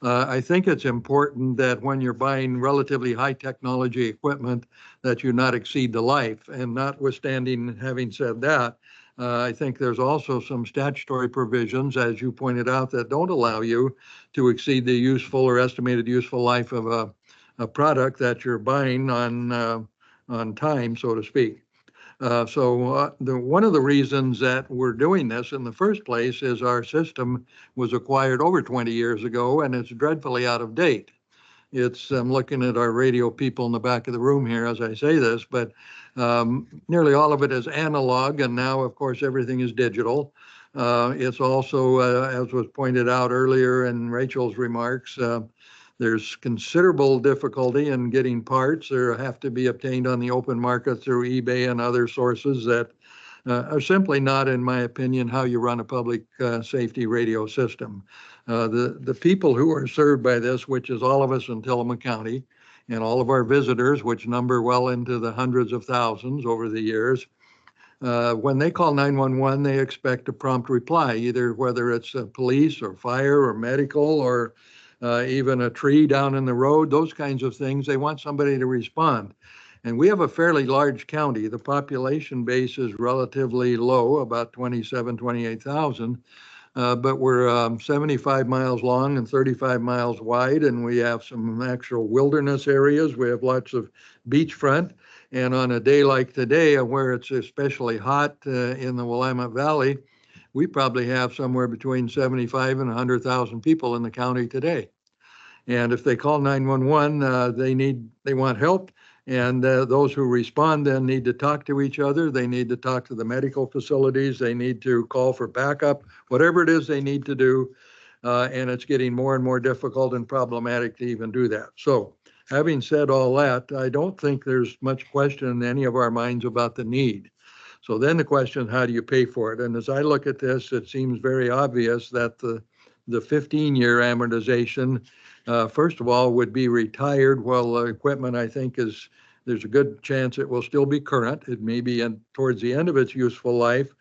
I think it's important that when you're buying relatively high technology equipment that you not exceed the life. And notwithstanding having said that, I think there's also some statutory provisions, as you pointed out, that don't allow you to exceed the useful or estimated useful life of a product that you're buying on time, so to speak. One of the reasons that we're doing this in the first place is our system was acquired over 20 years ago, and it's dreadfully out of date. I'm looking at our radio people in the back of the room here as I say this, but nearly all of it is analog, and now, of course, everything is digital. It's also, as was pointed out earlier in Rachel's remarks, there's considerable difficulty in getting parts. They have to be obtained on the open market through eBay and other sources that are simply not, in my opinion, how you run a public safety radio system. The people who are served by this, which is all of us in Tillamook County, and all of our visitors, which number well into the hundreds of thousands over the years, when they call 911, they expect a prompt reply, either whether it's police or fire or medical or even a tree down in the road, those kinds of things. They want somebody to respond. And we have a fairly large county. The population base is relatively low, about 28,000. But we're 75 miles long and 35 miles wide, and we have some actual wilderness areas. We have lots of beachfront, And on a day like today, where it's especially hot in the Willamette Valley, we probably have somewhere between 75 and 100,000 people in the county today. And if they call 911, they want help. And those who respond then need to talk to each other. They need to talk to the medical facilities. They need to call for backup, whatever it is they need to do. And it's getting more and more difficult and problematic to even do that. So having said all that, I don't think there's much question in any of our minds about the need. So then the question, how do you pay for it? And as I look at this, it seems very obvious that the 15-year amortization, first of all, would be retired while the equipment, I think, there's a good chance it will still be current. It may be towards the end of its useful life,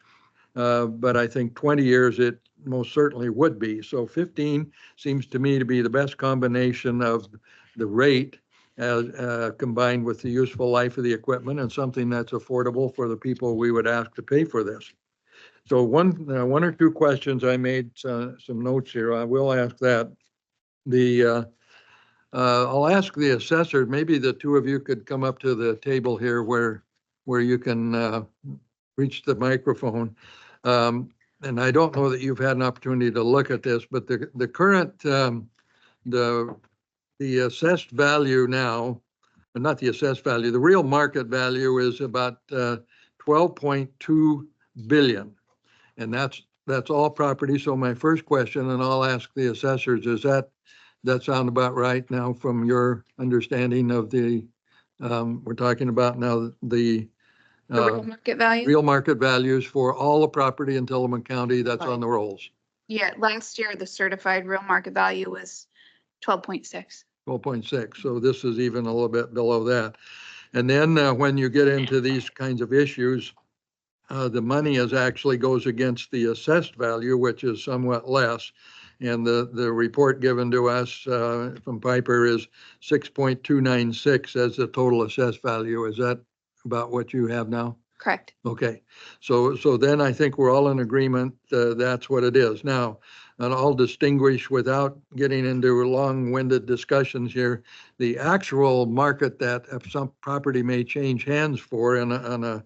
but I think 20 years it most certainly would be. So 15 seems to me to be the best combination of the rate as combined with the useful life of the equipment, and something that's affordable for the people we would ask to pay for this. So one or two questions, I made some notes here. I will ask that. I'll ask the assessor, maybe the two of you could come up to the table here where you can reach the microphone. And I don't know that you've had an opportunity to look at this, but the current, the assessed value now, but not the assessed value, the real market value is about 12.2 billion. And that's all property. So my first question, and I'll ask the assessors, is that sound about right now from your understanding of the, we're talking about now the real market value? Real market values for all the property in Tillamook County that's on the rolls. Yeah, last year the certified real market value was 12.6. 12.6. So this is even a little bit below that. And then when you get into these kinds of issues, the money actually goes against the assessed value, which is somewhat less. And the report given to us from Piper is 6.296 as the total assessed value. Is that about what you have now? Correct. Okay. So then I think we're all in agreement that's what it is. Now, and I'll distinguish without getting into long-winded discussions here, the actual market that some property may change hands for on a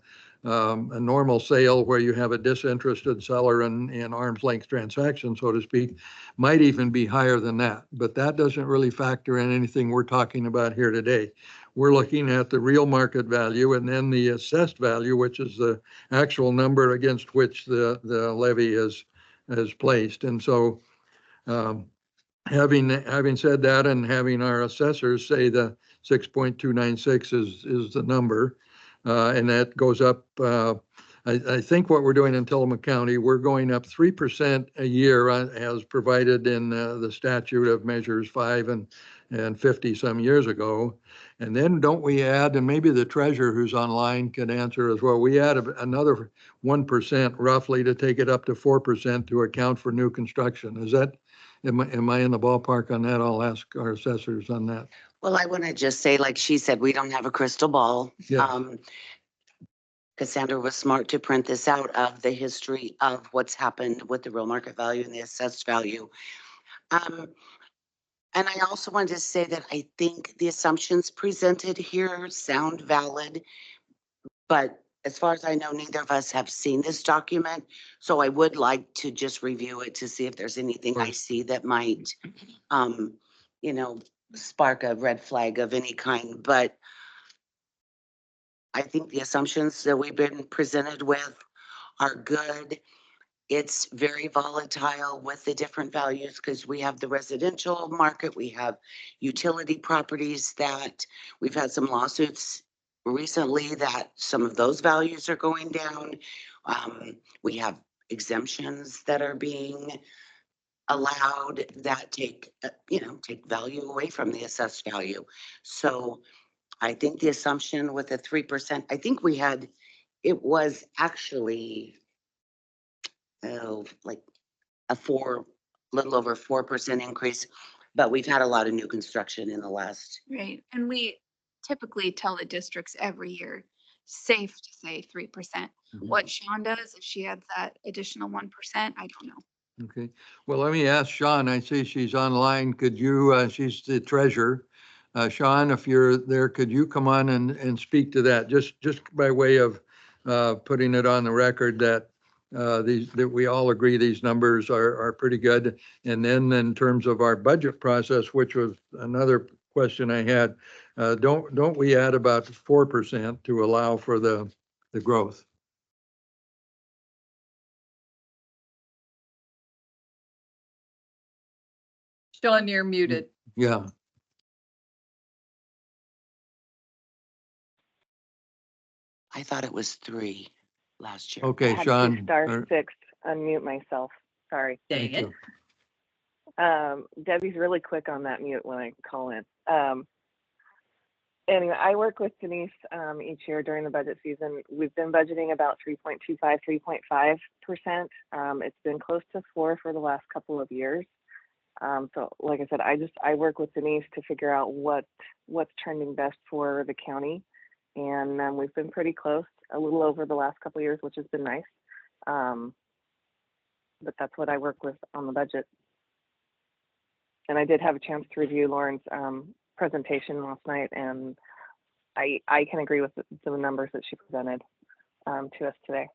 normal sale where you have a disinterested seller in arm's length transaction, so to speak, might even be higher than that. But that doesn't really factor in anything we're talking about here today. We're looking at the real market value and then the assessed value, which is the actual number against which the levy is placed. And so having said that, and having our assessors say the 6.296 is the number, and that goes up. I think what we're doing in Tillamook County, we're going up 3% a year as provided in the statute of measures 5 and 50 some years ago. And then don't we add, and maybe the treasurer who's online can answer as well, we add another 1% roughly to take it up to 4% to account for new construction. Is that, am I in the ballpark on that? I'll ask our assessors on that. Well, I want to just say, like she said, we don't have a crystal ball. Yeah. Cassandra was smart to print this out of the history of what's happened with the real market value and the assessed value. And I also wanted to say that I think the assumptions presented here sound valid, but as far as I know, neither of us have seen this document. So I would like to just review it to see if there's anything I see that might, spark a red flag of any kind. But I think the assumptions that we've been presented with are good. It's very volatile with the different values because we have the residential market, we have utility properties that we've had some lawsuits recently that some of those values are going down. We have exemptions that are being allowed that take value away from the assessed value. So I think the assumption with the 3%, I think it was actually like a little over 4% increase, but we've had a lot of new construction in the last. Right. And we typically tell the districts every year, safe to say 3%. Mm-hmm. What Sean does, if she adds that additional 1%, I don't know. Okay. Well, let me ask Sean. I see she's online. Could you, she's the treasurer. Sean, if you're there, could you come on and speak to that? Just by way of putting it on the record that that we all agree these numbers are pretty good. And then in terms of our budget process, which was another question I had, don't we add about 4% to allow for the growth? Sean, you're muted. Yeah. I thought it was 3 last year. Okay, I had Sean. to star 6, unmute myself. Sorry. Dang it. Debbie's really quick on that mute when I call in. Anyway, I work with Denise each year during the budget season. We've been budgeting about 3.25, 3.5%. It's been close to 4 for the last couple of years. So like I said, I work with Denise to figure out what's trending best for the county. And we've been pretty close, a little over the last couple of years, which has been nice. But that's what I work with on the budget. And I did have a chance to review Lauren's presentation last night, and I can agree with the numbers that she presented to us today.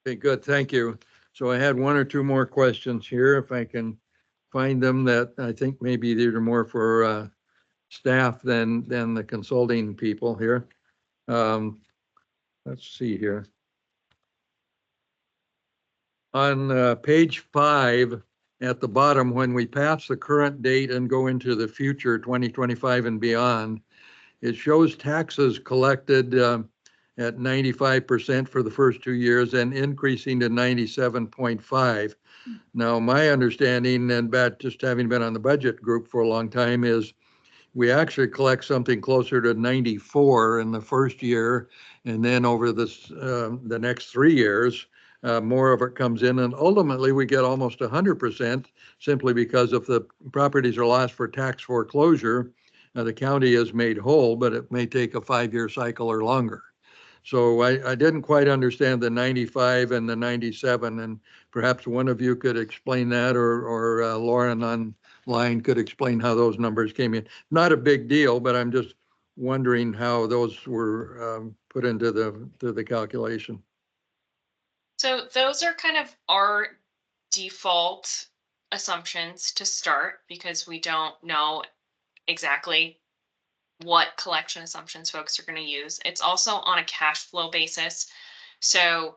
Okay, good. Thank you. So I had 1 or 2 more questions here, if I can find them, that I think maybe these are more for staff than the consulting people here. Let's see here. On page 5 at the bottom, when we pass the current date and go into the future 2025 and beyond, it shows taxes collected at 95% for the first 2 years and increasing to 97.5. Now, my understanding, and just having been on the budget group for a long time, is we actually collect something closer to 94 in the first year, and then over the next 3 years, more of it comes in, and ultimately we get almost 100% simply because if the properties are lost for tax foreclosure, the county is made whole, but it may take a 5-year cycle or longer. So I didn't quite understand the 95 and the 97, and perhaps one of you could explain that, or Lauren online could explain how those numbers came in. Not a big deal, but I'm just wondering how those were put into the calculation. So those are kind of our default assumptions to start, because we don't know exactly what collection assumptions folks are going to use. It's also on a cash flow basis. So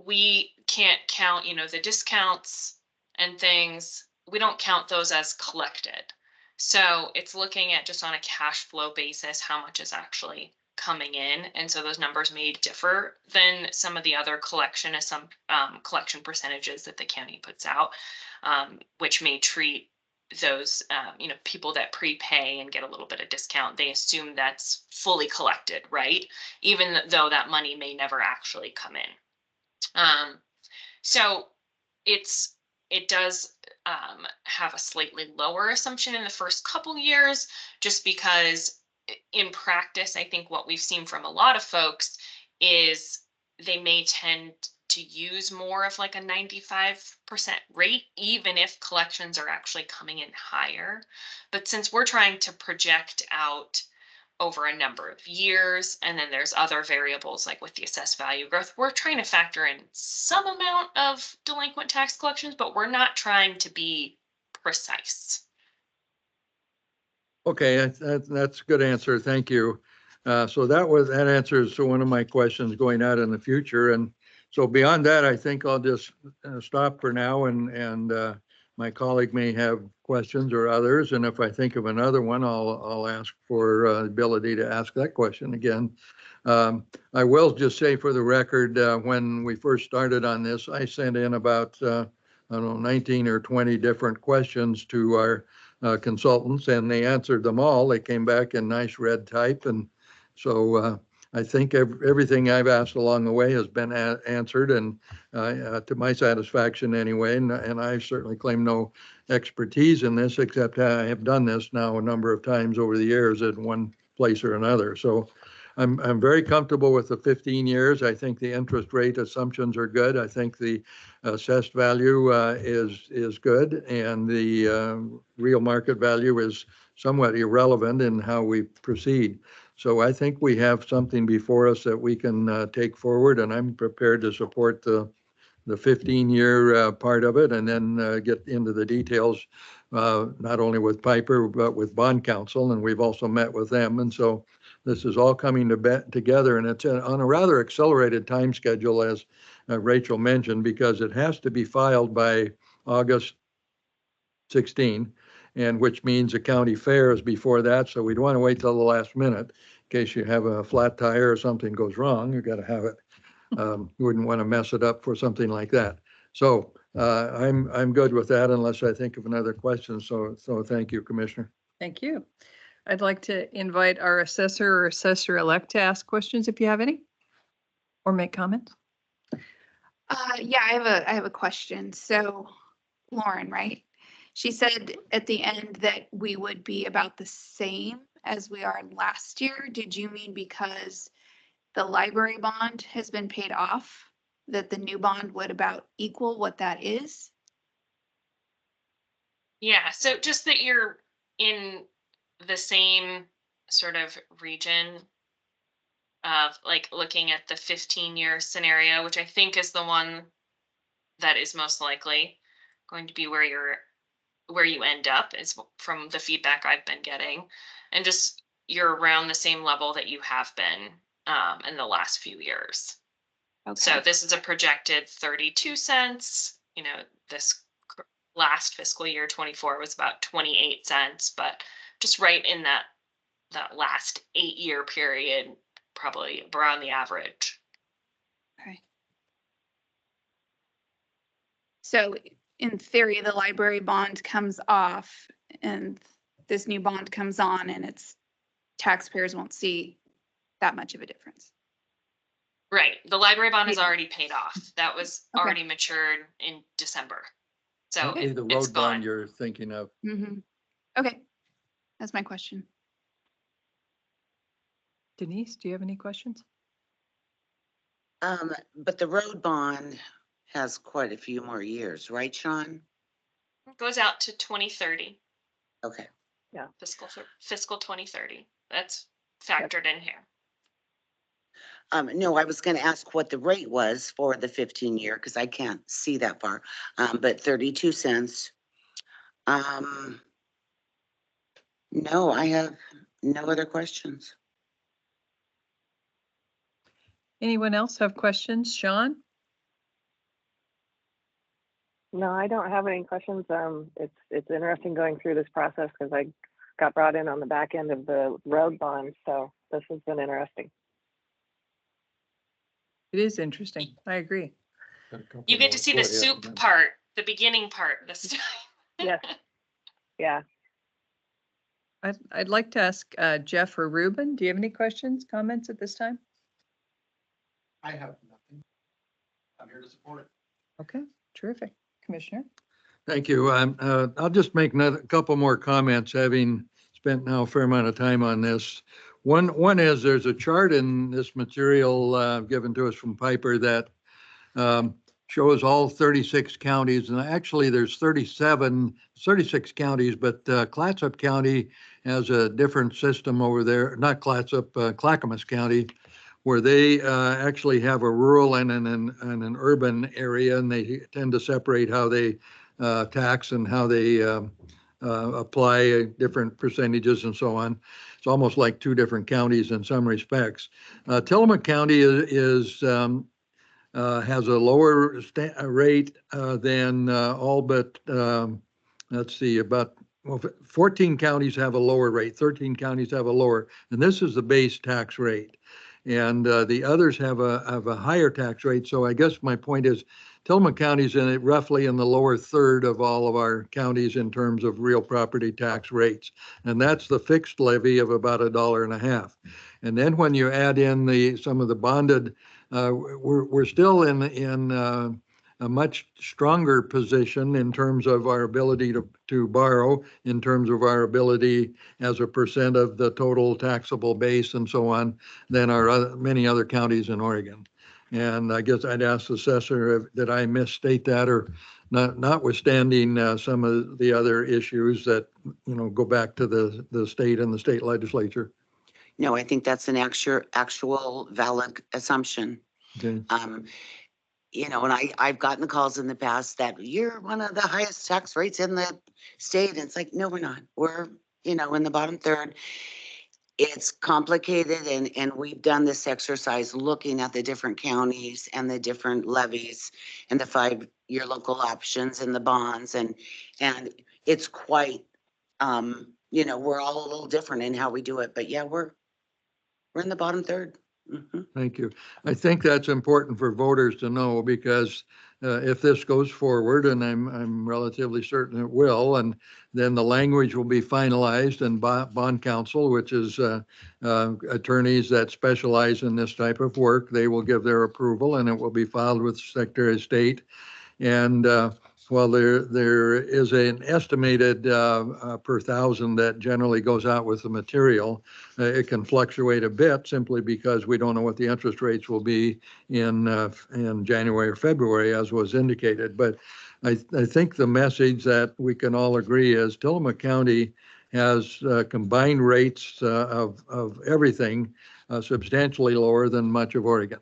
we can't count, the discounts and things. We don't count those as collected. So it's looking at just on a cash flow basis, how much is actually coming in. And so those numbers may differ than some of the other collection percentages that the county puts out, which may treat those people that prepay and get a little bit of discount. They assume that's fully collected, right? Even though that money may never actually come in. So it does have a slightly lower assumption in the first couple years, just because in practice, I think what we've seen from a lot of folks is they may tend to use more of like a 95% rate, even if collections are actually coming in higher. But since we're trying to project out over a number of years, and then there's other variables like with the assessed value growth, we're trying to factor in some amount of delinquent tax collections, but we're not trying to be precise. Okay, that's a good answer. Thank you. So that answers one of my questions going out in the future. And so beyond that, I think I'll just stop for now, and my colleague may have questions or others. And if I think of another one, I'll ask for the ability to ask that question again. I will just say for the record, when we first started on this, I sent in about, 19 or 20 different questions to our consultants, and they answered them all. They came back in nice red type. And so I think everything I've asked along the way has been answered, and to my satisfaction anyway. And I certainly claim no expertise in this, except I have done this now a number of times over the years in one place or another. So I'm very comfortable with the 15 years. I think the interest rate assumptions are good. I think the assessed value is good, and the real market value is somewhat irrelevant in how we proceed. So I think we have something before us that we can take forward, and I'm prepared to support the 15-year part of it, and then get into the details, not only with Piper, but with bond counsel, and we've also met with them. And so this is all coming together, and it's on a rather accelerated time schedule, as Rachel mentioned, because it has to be filed by August 16, and which means the county fair is before that. So we'd want to wait till the last minute in case you have a flat tire or something goes wrong. You got to have it. You wouldn't want to mess it up for something like that. So I'm good with that unless I think of another question. So thank you, Commissioner. Thank you. I'd like to invite our assessor or assessor-elect to ask questions if you have any, or make comments. Yeah, I have a question. So Lauren, right? She said at the end that we would be about the same as we are last year. Did you mean because the library bond has been paid off, that the new bond would about equal what that is? Yeah, so just that you're in the same sort of region of like looking at the 15-year scenario, which I think is the one that is most likely going to be where you end up, is from the feedback I've been getting, and just you're around the same level that you have been in the last few years. Okay. So this is a projected 32 cents. You know, this last fiscal year 24 was about 28 cents, but just right in that last 8-year period, probably around the average. Okay. So in theory, the library bond comes off and this new bond comes on, and it's taxpayers won't see that much of a difference. Right. The library bond is already paid off. That was already matured in December. So the road bond you're thinking of. Mm-hmm. Okay. That's my question. Denise, do you have any questions? But the road bond has quite a few more years, right, Sean? It goes out to 2030. Okay. Yeah. Fiscal 2030. That's factored in here. No, I was going to ask what the rate was for the 15-year because I can't see that far. But 32 cents. No, I have no other questions. Anyone else have questions? Sean? No, I don't have any questions. It's interesting going through this process because I got brought in on the back end of the road bond, so this has been interesting. It is interesting. I agree. You get to see the soup part, the beginning part this time. Yes. Yeah. I'd like to ask Jeff or Ruben, do you have any questions, comments at this time? I have nothing. I'm here to support it. Okay, terrific. Commissioner? Thank you. I'll just make a couple more comments, having spent now a fair amount of time on this. One is there's a chart in this material given to us from Piper that shows all 36 counties, and actually there's 36 counties, but Clatsop County has a different system over there, not Clatsop, Clackamas County, where they actually have a rural and an urban area, and they tend to separate how they tax and how they apply different percentages and so on. It's almost like two different counties in some respects. Tillamook County has a lower rate than all but, let's see, about 14 counties have a lower rate, 13 counties have a lower, and this is the base tax rate. And the others have a higher tax rate. So I guess my point is Tillamook County is roughly in the lower third of all of our counties in terms of real property tax rates. And that's the fixed levy of about $1.50. And then when you add in some of the bonded, we're still in a much stronger position in terms of our ability to borrow, in terms of our ability as a percent of the total taxable base and so on, than many other counties in Oregon. And I guess I'd ask the assessor if, did I misstate that, or notwithstanding some of the other issues that, go back to the state and the state legislature. No, I think that's an actual valid assumption. Okay. And I've gotten the calls in the past that you're one of the highest tax rates in the state. And it's like, no, we're not. We're, in the bottom third. It's complicated, and we've done this exercise looking at the different counties and the different levies and the 5-year local options and the bonds, and it's quite, we're all a little different in how we do it, but yeah, we're in the bottom third. Mm-hmm. Thank you. I think that's important for voters to know, because if this goes forward, and I'm relatively certain it will, and then the language will be finalized, and bond counsel, which is attorneys that specialize in this type of work, they will give their approval, and it will be filed with the Secretary of State. And while there is an estimated per thousand that generally goes out with the material, it can fluctuate a bit simply because we don't know what the interest rates will be in January or February, as was indicated. But I think the message that we can all agree is Tillamook County has combined rates of everything substantially lower than much of Oregon.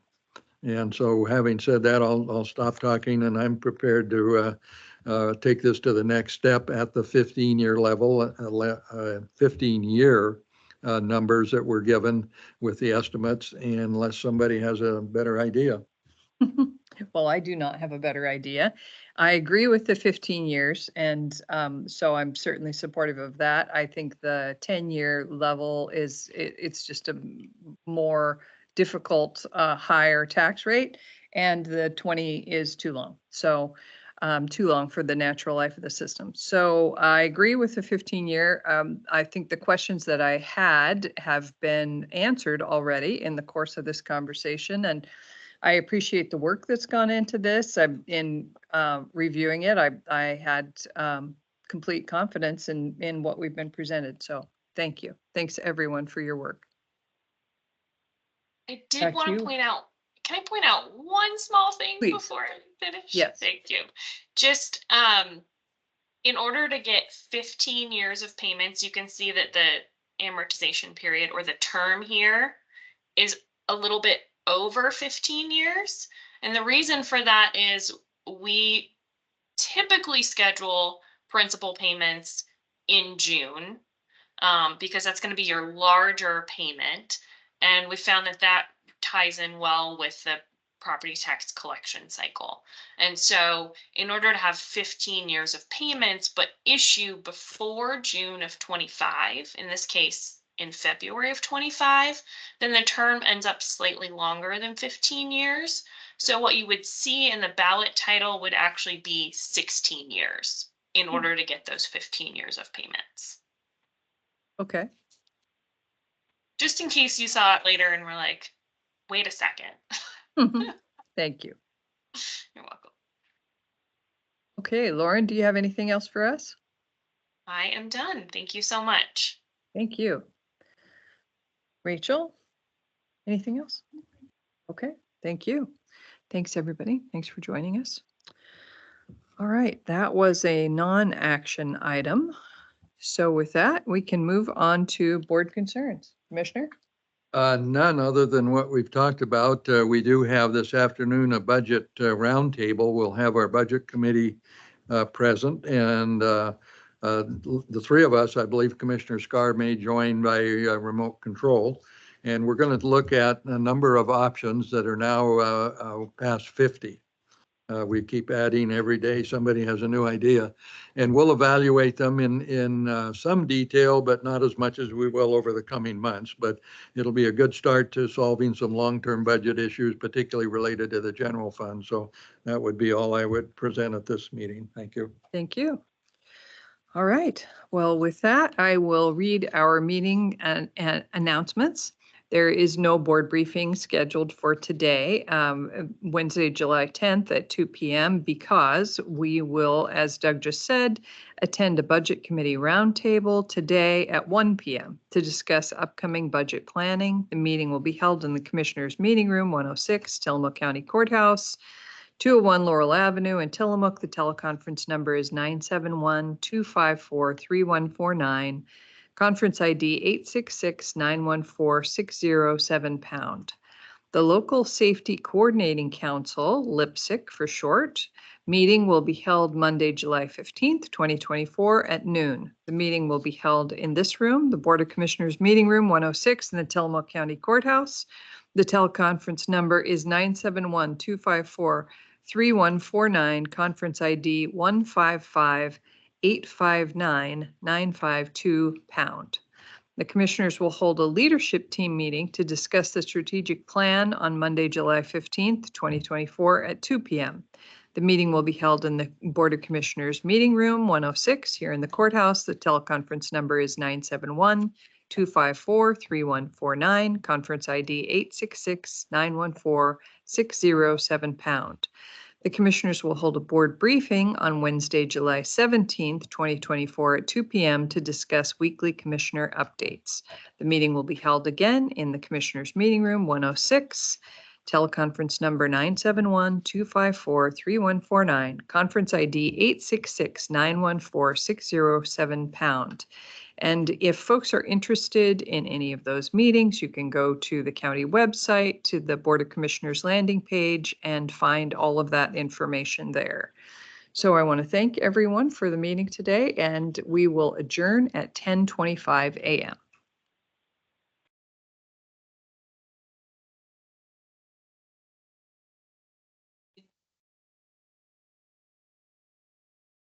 And so, having said that, I'll stop talking, and I'm prepared to take this to the next step at the 15-year level, 15-year numbers that were given with the estimates, unless somebody has a better idea. Well, I do not have a better idea. I agree with the 15 years, and so I'm certainly supportive of that. I think the 10-year level it's just a more difficult, higher tax rate, and the 20 is too long. So too long for the natural life of the system. So I agree with the 15-year. I think the questions that I had have been answered already in the course of this conversation, and I appreciate the work that's gone into this. In reviewing it, I had complete confidence in what we've been presented. So thank you. Thanks everyone for your work. I did want to point out, can I point out one small thing before I finish? Yes. Thank you. Just in order to get 15 years of payments, you can see that the amortization period, or the term here, is a little bit over 15 years. And the reason for that is we typically schedule principal payments in June because that's going to be your larger payment. And we found that ties in well with the property tax collection cycle. And so in order to have 15 years of payments, but issue before June of 25, in this case, in February of 25, then the term ends up slightly longer than 15 years. So what you would see in the ballot title would actually be 16 years in order to get those 15 years of payments. Okay. Just in case you saw it later and were like, wait a second. Thank you. You're welcome. Okay, Lauren, do you have anything else for us? I am done. Thank you so much. Thank you. Rachel, anything else? Okay, thank you. Thanks, everybody. Thanks for joining us. All right, that was a non-action item. So with that, we can move on to board concerns. Commissioner? None other than what we've talked about. We do have this afternoon a budget roundtable. We'll have our budget committee present, and the three of us, I believe Commissioner Scar may join by remote control. And we're going to look at a number of options that are now past 50. We keep adding every day. Somebody has a new idea, and we'll evaluate them in some detail, but not as much as we will over the coming months. But it'll be a good start to solving some long-term budget issues, particularly related to the general fund. So that would be all I would present at this meeting. Thank you. Thank you. All right. Well, with that, I will read our meeting and announcements. There is no board briefing scheduled for today, Wednesday, July 10th at 2 p.m. because we will, as Doug just said, attend a budget committee roundtable today at 1 p.m. to discuss upcoming budget planning. The meeting will be held in the Commissioners' Meeting Room 106, Tillamook County Courthouse, 201 Laurel Avenue in Tillamook. The teleconference number is 971-254-3149. Conference ID 866-914-607#. The Local Safety Coordinating Council, LIPSIC for short, meeting will be held Monday, July 15th, 2024 at noon. The meeting will be held in this room, the Board of Commissioners Meeting Room 106 in the Tillamook County Courthouse. The teleconference number is 971-254-3149, conference ID 155-859-952#. The commissioners will hold a leadership team meeting to discuss the strategic plan on Monday, July 15th, 2024 at 2 p.m. The meeting will be held in the Board of Commissioners Meeting Room 106 here in the courthouse. The teleconference number is 971-254-3149, conference ID 866-914-607#. The commissioners will hold a board briefing on Wednesday, July 17th, 2024 at 2 p.m. to discuss weekly commissioner updates. The meeting will be held again in the Commissioners Meeting Room 106, teleconference number 971-254-3149, conference ID 866-914-607#. And if folks are interested in any of those meetings, you can go to the county website, to the Board of Commissioners landing page, and find all of that information there. So I want to thank everyone for the meeting today, and we will adjourn at 10:25 a.m.